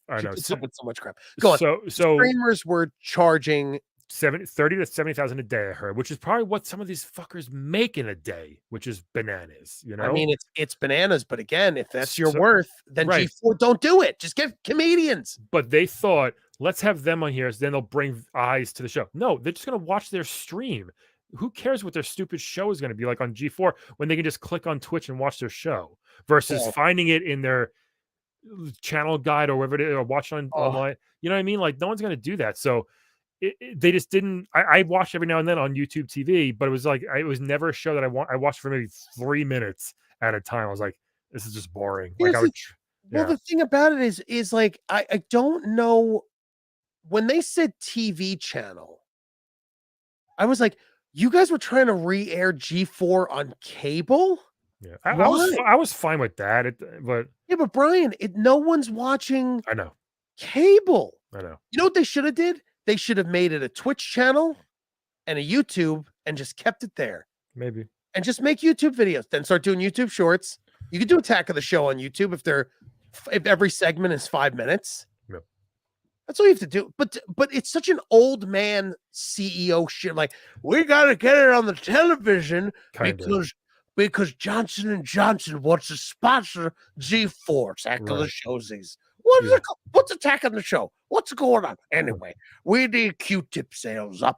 I know. Puts up with so much crap. Go on. So streamers were charging 30 to 70,000 a day, I heard, which is probably what some of these fuckers make in a day, which is bananas. I mean, it's bananas, but again, if that's your worth, then G4 don't do it. Just get comedians. But they thought, let's have them on here, so then they'll bring eyes to the show. No, they're just gonna watch their stream. Who cares what their stupid show is going to be like on G4 when they can just click on Twitch and watch their show versus finding it in their channel guide or whatever it is, or watch on online. You know what I mean? Like no one's going to do that. So they just didn't. I watched every now and then on YouTube TV, but it was like it was never a show that I watched for maybe 3 minutes at a time. I was like, this is just boring. The thing about it is like I don't know when they said TV channel, I was like, you guys were trying to re-air G4 on cable? Yeah, Why? I was fine with that, but Yeah, but Brian, no one's watching I know. cable. I know. You know what they should have did? They should have made it a Twitch channel and a YouTube and just kept it there. Maybe. And just make YouTube videos. Then start doing YouTube shorts. You could do Attack of the Show on YouTube if every segment is 5 minutes. Yep. That's all you have to do. But it's such an old man CEO shit. Like, we gotta get it on the television because Johnson & Johnson wants to sponsor G4 Attack of the Showsies. What's Attack of the Show? What's going on? Anyway, we need Q-tip sales up.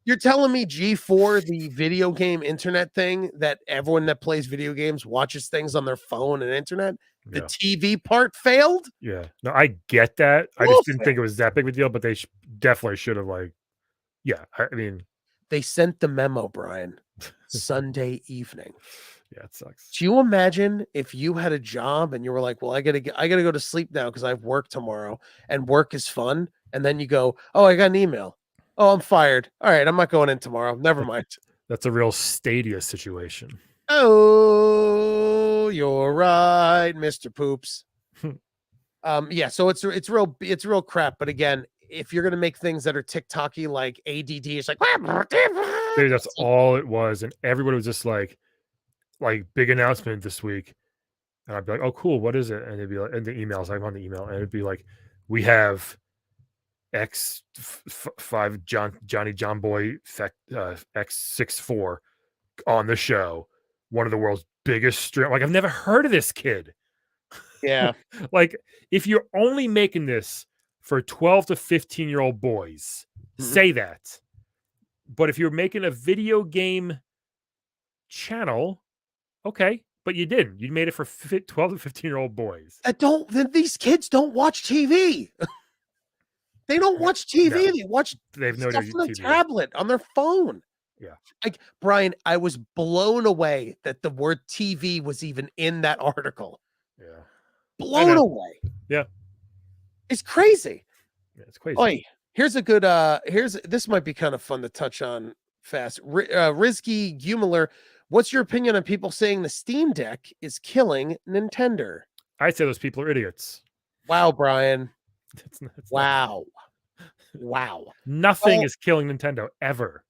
You're telling me G4, the video game internet thing that everyone that plays video games watches things on their phone and internet, the TV part failed? Yeah. No, I get that. I just didn't think it was that big of a deal, but they definitely should have I mean. They sent the memo, Brian, Sunday evening. Yeah, it sucks. Do you imagine if you had a job and you were like, well, I gotta go to sleep now because I have work tomorrow and work is fun. And then you go, oh, I got an email. Oh, I'm fired. All right, I'm not going in tomorrow. Never mind. That's a real Stadia situation. Oh, you're right, Mr. Poops. Yeah, so it's real crap. But again, if you're gonna make things that are TikTok-y like ADD, it's like dude, that's all it was. And everybody was just like big announcement this week. And I'd be like, oh, cool, what is it? And it'd be like, in the emails, I'm on the email, and it'd be like, we have X5 Johnny John Boy X64 on the show. One of the world's biggest stream. Like, I've never heard of this kid. Yeah. Like, if you're only making this for 12 to 15-year-old boys, say that. But if you're making a video game channel, okay, but you didn't. You made it for 12 to 15-year-old boys. These kids don't watch TV. They don't watch TV. No. They have no stuff on a tablet, on their phone. Yeah. Like, Brian, I was blown away that the word TV was even in that article. Yeah. Blown away. Yeah. It's crazy. Yeah, it's crazy. Oi, here's a good this might be kind of fun to touch on fast. Rizky Gumiller, what's your opinion on people saying the Steam Deck is killing Nintendo? I'd say those people are idiots. Wow, Brian. Wow. Nothing is killing Nintendo ever.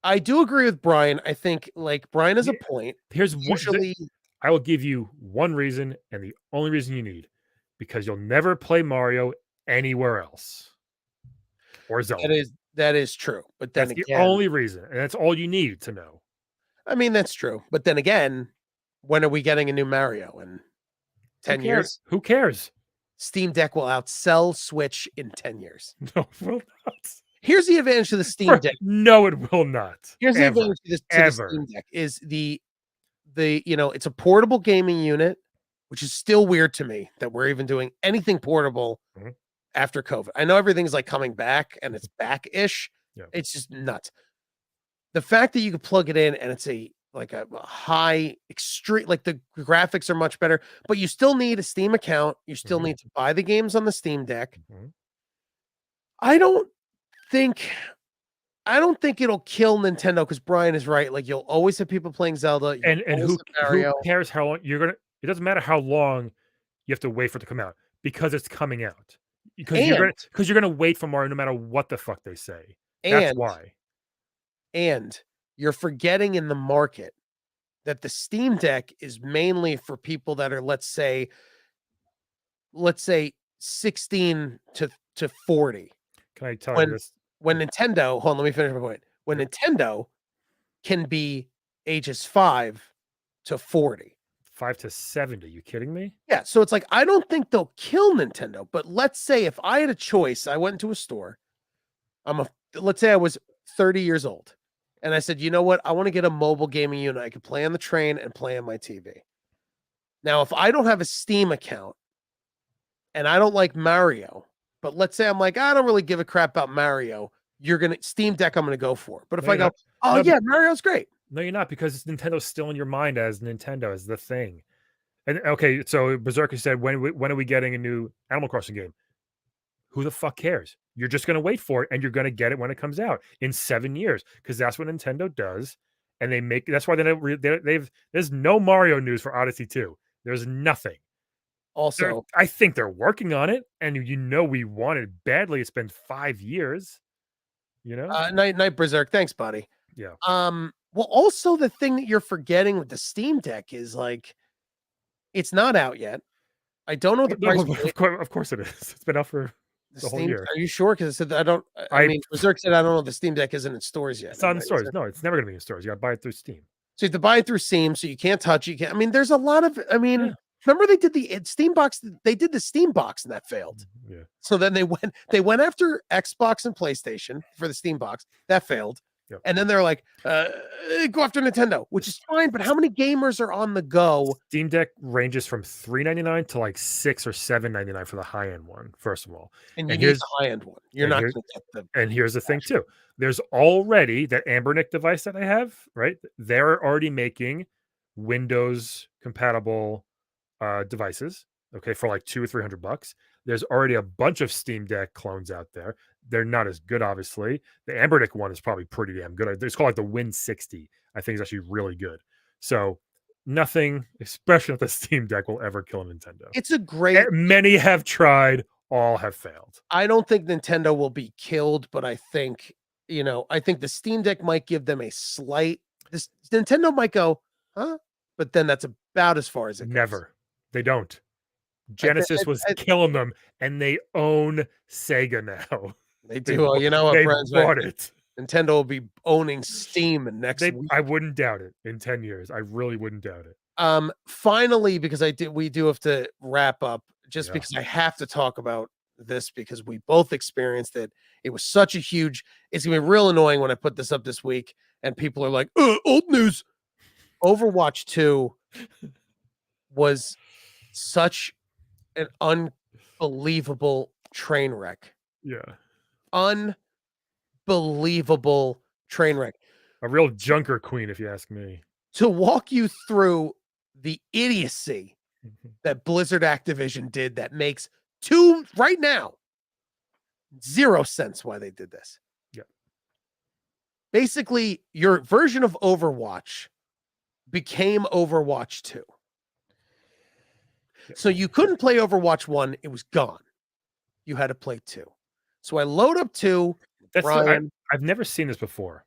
I do agree with Brian. I think Brian has a point. Here's I will give you one reason, and the only reason you need, because you'll never play Mario anywhere else. Or Zelda. That is true. But then that's the only reason, and that's all you need to know. I mean, that's true. But then again, when are we getting a new Mario? In 10 years? Who cares? Steam Deck will outsell Switch in 10 years. No, it will not. Here's the advantage to the Steam Deck. No, it will not. Here's the advantage to the Steam Deck is the it's a portable gaming unit, which is still weird to me that we're even doing anything portable after COVID. I know everything's like coming back and it's back-ish. Yeah. It's just nuts. The fact that you can plug it in and it's a high extreme, like the graphics are much better, but you still need a Steam account. You still need to buy the games on the Steam Deck. I don't think it'll kill Nintendo because Brian is right. Like, you'll always have people playing Zelda. And who cares how long it doesn't matter how long you have to wait for it to come out because it's coming out. Because you're gonna wait for Mario no matter what the fuck they say. That's why. And you're forgetting in the market that the Steam Deck is mainly for people that are, let's say 16 to 40. Can I tell you this? When Nintendo, hold on, let me finish my point. When Nintendo can be ages 5 to 40. 5 to 70. You kidding me? Yeah. So it's like, I don't think they'll kill Nintendo, but let's say if I had a choice, I went into a store. Let's say I was 30 years old. And I said, you know what? I want to get a mobile gaming unit. I could play on the train and play on my TV. Now, if I don't have a Steam account and I don't like Mario, but let's say I'm like, I don't really give a crap about Mario. Steam Deck, I'm going to go for. But if I go, Mario's great. No, you're not, because Nintendo's still in your mind as Nintendo, as the thing. And okay, so Berserker said, when are we getting a new Animal Crossing game? Who the fuck cares? You're just going to wait for it, and you're going to get it when it comes out in 7 years, because that's what Nintendo does. And that's why there's no Mario news for Odyssey 2. There's nothing. Also, I think they're working on it, and we want it badly. It's been 5 years, Night Berserk, thanks, buddy. Yeah. Well, also the thing that you're forgetting with the Steam Deck is like, it's not out yet. I don't know the price. Of course it is. It's been out for the whole year. Are you sure? Because it said I mean, Berserk said I don't know. The Steam Deck isn't in stores yet. It's not in stores. No, it's never going to be in stores. You got to buy it through Steam. So you have to buy it through Steam, so you can't touch it. I mean, there's a lot of. I mean, remember they did the Steam box. They did the Steam box, and that failed. Yeah. So then they went after Xbox and PlayStation for the Steam box. That failed. Yep. And then they're like, go after Nintendo, which is fine. But how many gamers are on the go? Steam Deck ranges from $399 to like $6 or $7.99 for the high end one. First of all, and here's the high end one. You're not going to get the. And here's the thing too. There's already that Ambernick device that I have. Right, they're already making Windows compatible devices. Okay, for like $200 or $300. There's already a bunch of Steam Deck clones out there. They're not as good, obviously. The Ambernick one is probably pretty damn good. It's called like the Win 60. I think is actually really good. So nothing, especially with the Steam Deck, will ever kill Nintendo. It's a great. Many have tried, all have failed. I don't think Nintendo will be killed, but I think the Steam Deck might give them a slight. Nintendo might go, huh? But then that's about as far as it goes. Never. They don't. Genesis was killing them, and they own Sega now. They do. Well, you know what, they friends? Bought it. Nintendo will be owning Steam next week. I wouldn't doubt it in 10 years. I really wouldn't doubt it. Finally, because we do have to wrap up, just because I have to talk about this because we both experienced it. It was such a huge. It's gonna be real annoying when I put this up this week, and people are like, "Old news." Overwatch 2 was such an unbelievable train wreck. Yeah. Unbelievable train wreck. A real junker queen, if you ask me. To walk you through the idiocy that Blizzard Activision did that makes right now 0 sense why they did this. Yeah. Basically, your version of Overwatch became Overwatch 2. So you couldn't play Overwatch 1. It was gone. You had to play 2. So I load up 2. I've never seen this before,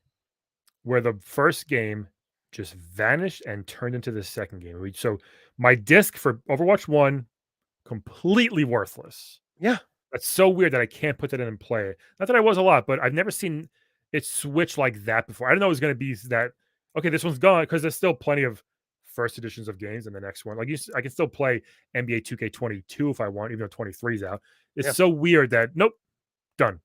where the first game just vanished and turned into the second game. So my disc for Overwatch 1, completely worthless. Yeah. That's so weird that I can't put that in and play it. Not that I was a lot, but I've never seen it switch like that before. I didn't know it was going to be that, okay, this one's gone, because there's still plenty of first editions of games in the next one. Like I can still play NBA 2K22 if I want, even though 23 is out. It's so weird that nope, done.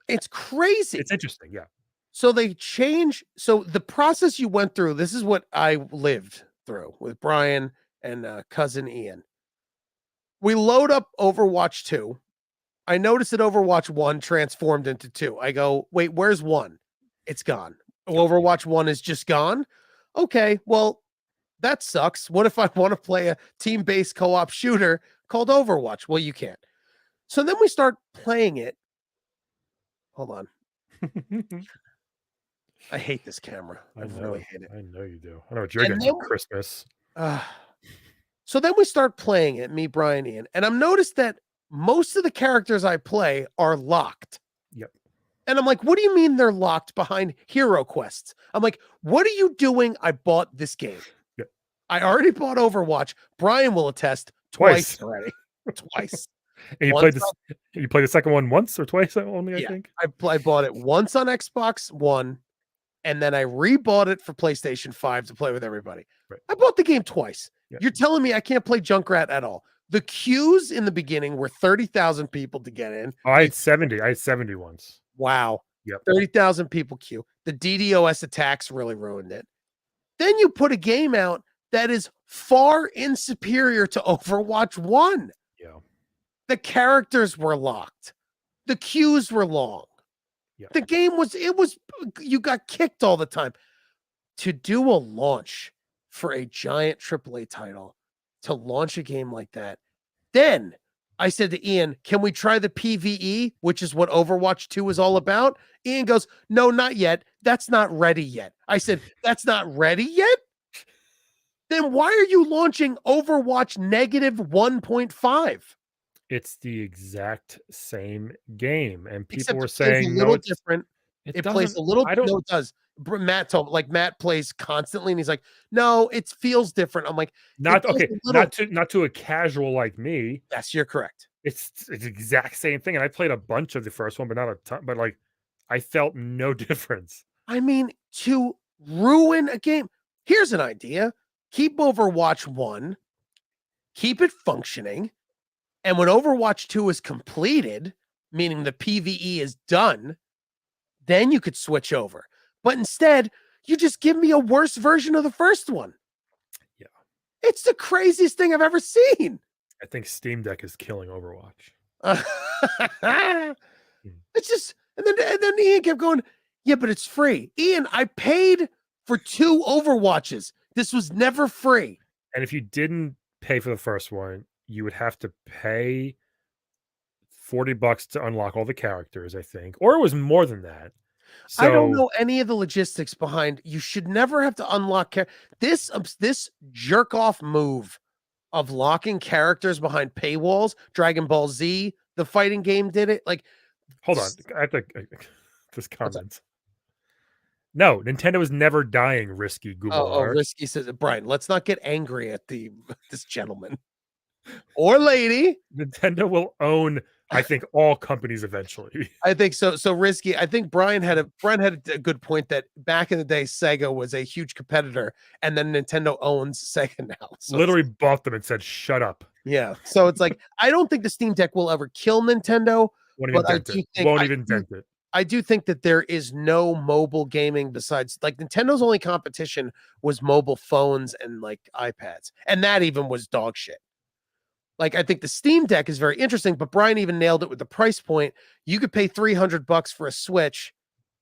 It's crazy. It's interesting, yeah. So they change. So the process you went through, this is what I lived through with Brian and cousin Ian. We load up Overwatch 2. I noticed that Overwatch 1 transformed into 2. I go, wait, where's 1? It's gone. Overwatch 1 is just gone? Okay, well, that sucks. What if I want to play a team-based co-op shooter called Overwatch? Well, you can't. So then we start playing it. Hold on. I hate this camera. I really hate it. I know you do. I know what you're getting for Christmas. So then we start playing it, me, Brian, Ian, and I've noticed that most of the characters I play are locked. Yep. And I'm like, what do you mean they're locked behind hero quests? I'm like, what are you doing? I bought this game. Yep. I already bought Overwatch. Brian will attest twice already. Twice. And you played this. You played the second one once or twice only, I think. I bought it once on Xbox One, and then I rebought it for PlayStation 5 to play with everybody. Right. I bought the game twice. Yeah. You're telling me I can't play Junkrat at all? The queues in the beginning were 30,000 people to get in. Oh, I had 70. I had 70 once. Wow. Yep. 30,000 people queue. The DDoS attacks really ruined it. Then you put a game out that is far inferior to Overwatch 1. Yeah. The characters were locked. The queues were long. Yeah. The game you got kicked all the time. To do a launch for a giant AAA title, to launch a game like that, then I said to Ian, can we try the PvE, which is what Overwatch 2 is all about? Ian goes, no, not yet. That's not ready yet. I said, that's not ready yet? Then why are you launching Overwatch -1.5? It's the exact same game, and people Except were it plays a saying, little no, different. it It plays doesn't. a little. I don't. No, it does. Matt told Matt plays constantly, and he's like, no, it feels different. I'm like, it Not does okay. a little. Not to a casual like me. Yes, you're correct. It's the exact same thing, and I played a bunch of the first one, but not a ton. But like, I felt no difference. I mean, to ruin a game. Here's an idea: keep Overwatch 1, keep it functioning, and when Overwatch 2 is completed, meaning the PvE is done, then you could switch over. But instead, you just give me a worse version of the first one. Yeah. It's the craziest thing I've ever seen. I think Steam Deck is killing Overwatch. It's just, and then Ian kept going, yeah, but it's free. Ian, I paid for 2 Overwatches. This was never free. And if you didn't pay for the first one, you would have to pay $40 to unlock all the characters, I think, or it was more than that. I don't So know any of the logistics behind. You should never have to unlock this jerk off move of locking characters behind paywalls. Dragon Ball Z, the fighting game, did it. Like, hold on, I have to this comment. No, Nintendo is never dying, Risky Gumalar. Risky says, Brian, let's not get angry at this gentleman or lady. Nintendo will own, I think, all companies eventually. I think so. So Risky. I think Brian had a good point that back in the day, Sega was a huge competitor, and then Nintendo owns Sega now. So literally bought them and said, "Shut up." Yeah. So it's like I don't think the Steam Deck will ever kill Nintendo. Won't even dent it. I do think that there is no mobile gaming besides like Nintendo's only competition was mobile phones and like iPads, and that even was dog shit. Like, I think the Steam Deck is very interesting, but Brian even nailed it with the price point. You could pay $300 for a Switch,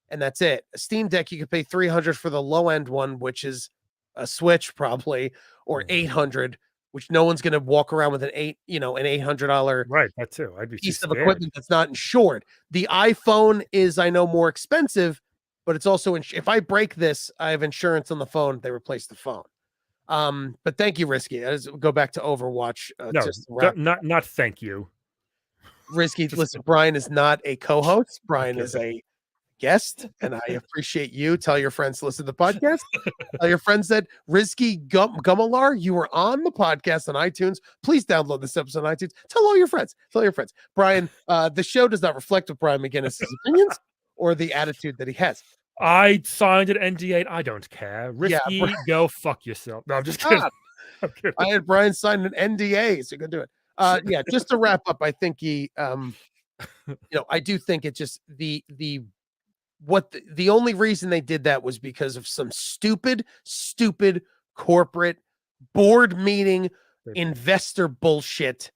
and that's it. A Steam Deck, you could pay $300 for the low end one, which is a Switch probably, or $800, which no one's going to walk around with an $800 right. That too. I'd be piece of equipment that's not insured. The iPhone is, I know, more expensive, but it's also if I break this, I have insurance on the phone. They replace the phone. But thank you, Risky. Let's go back to Overwatch. Not thank you. Risky, listen, Brian is not a co-host. Brian is a guest, and I appreciate you. Tell your friends to listen to the podcast. Tell your friends that Risky Gumalar, you were on the podcast on iTunes. Please download this episode on iTunes. Tell all your friends. Tell your friends. Brian, the show does not reflect what Brian McGuinness' opinions or the attitude that he has. I signed an NDA. I don't care. Risky, go fuck yourself. No, I'm just kidding. I'm kidding. I had Brian sign an NDA, so you can do it. Yeah, just to wrap up, I think he, I do think it just the only reason they did that was because of some stupid corporate board meeting investor bullshit.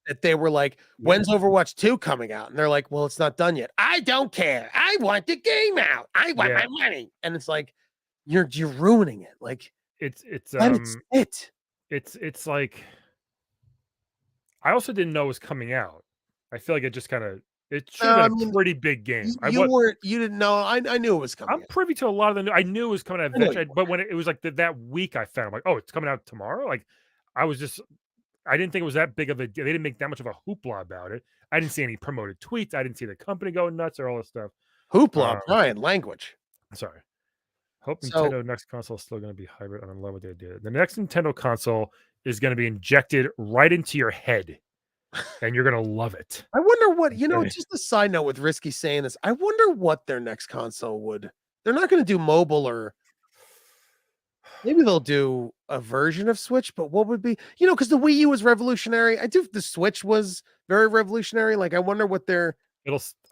That they were like, when's Overwatch 2 coming out? And they're like, well, it's not done yet. I don't care. I want the game out. I want my money. And it's like, you're ruining it. Like it's like, I also didn't know it was coming out. I feel like it just kind of, it should have been a pretty big game. You didn't know. I knew it was coming. I'm privy to a lot of I knew it was coming out eventually, but when it was like that week, I found, I'm like, oh, it's coming out tomorrow. Like, I didn't think it was that big of a deal. They didn't make that much of a hoopla about it. I didn't see any promoted tweets. I didn't see the company going nuts or all this stuff. Hoopla, Brian, language. Sorry. Hope Nintendo next console is still going to be hybrid. I love what they did. The next Nintendo console is going to be injected right into your head, and you're going to love it. I wonder what, just a side note with Risky saying this, I wonder what their next console would. They're not going to do mobile, or maybe they'll do a version of Switch, but what would be, because the Wii U was revolutionary. The Switch was very revolutionary. Like, I wonder what their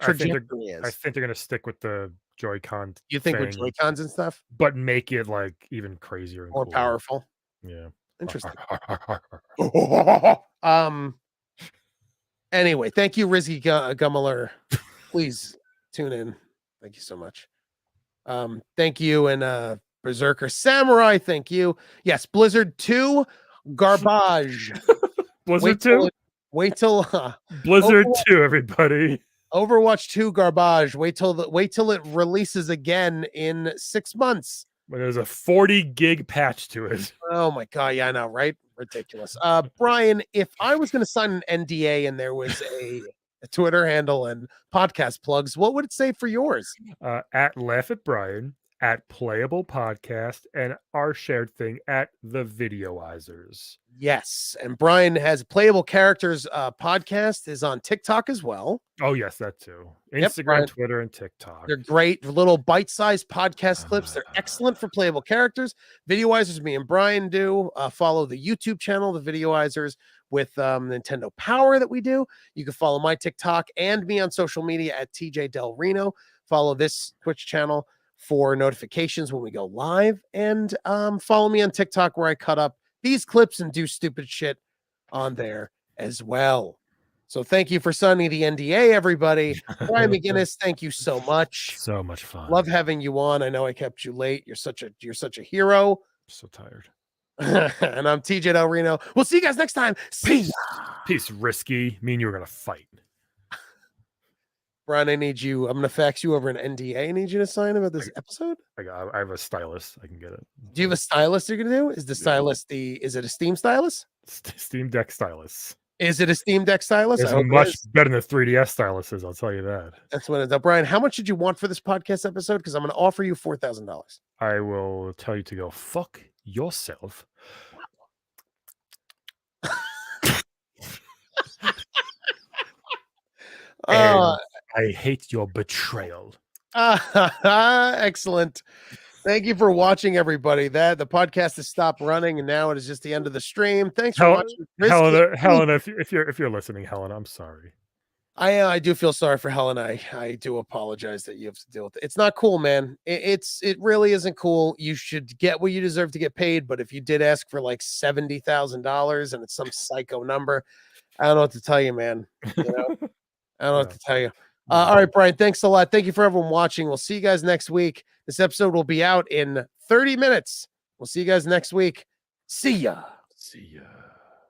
trajectory is. I think they're going to stick with the Joy-Con. You think with Joy-Cons and stuff? But make it like even crazier and more powerful. Yeah. Interesting. Anyway, thank you, Rizzy Gummeler. Please tune in. Thank you so much. Thank you, and Berserker Samurai, thank you. Yes, Blizzard 2, garbage. Blizzard 2? Wait till Blizzard 2, everybody. Overwatch 2 garbage. Wait till it releases again in 6 months. When there's a 40 gig patch to it. Oh my god, yeah, I know, right? Ridiculous. Brian, if I was going to sign an NDA and there was a Twitter handle and podcast plugs, what would it say for yours? At Laugh at Brian, at Playable Podcast, and our shared thing at The Videoizers. Yes, and Brian has Playable Characters podcast is on TikTok as well. Oh yes, that too. Yep, Instagram, Brian. Twitter, and TikTok. They're great little bite-sized podcast clips. They're excellent for Playable Characters. Videoizers, me and Brian do. Follow the YouTube channel, The Videoizers, with Nintendo Power that we do. You can follow my TikTok and me on social media at TJ Del Reno. Follow this Twitch channel for notifications when we go live, and follow me on TikTok where I cut up these clips and do stupid shit on there as well. So thank you for signing the NDA, everybody. Brian McGuinness, thank you so much. So much fun. Love having you on. I know I kept you late. You're such a hero. I'm so tired. And I'm TJ Del Reno. We'll see you guys next time. See ya. Peace, Risky. Me and you were gonna fight. Brian, I need you. I'm gonna fax you over an NDA. I need you to sign about this episode. I have a stylus. I can get it. Do you have a stylus you're gonna do? Is the stylus is it a Steam stylus? Steam Deck stylus. Is it a Steam Deck stylus? It's much better than the 3DS stylus is, I'll tell you that. That's what it's up. Brian, how much did you want for this podcast episode? Because I'm gonna offer you $4,000. I will tell you to go fuck yourself. I hate your betrayal. Excellent. Thank you for watching, everybody. The podcast has stopped running, and now it is just the end of the stream. Thanks for watching. Helena, if you're listening, Helena, I'm sorry. I do feel sorry for Helena. I do apologize that you have to deal with it. It's not cool, man. It really isn't cool. You should get what you deserve to get paid. But if you did ask for like $70,000 and it's some psycho number, I don't know what to tell you, man. You know? I don't know what to tell you. All right, Brian, thanks a lot. Thank you for everyone watching. We'll see you guys next week. This episode will be out in 30 minutes. We'll see you guys next week. See ya. See ya.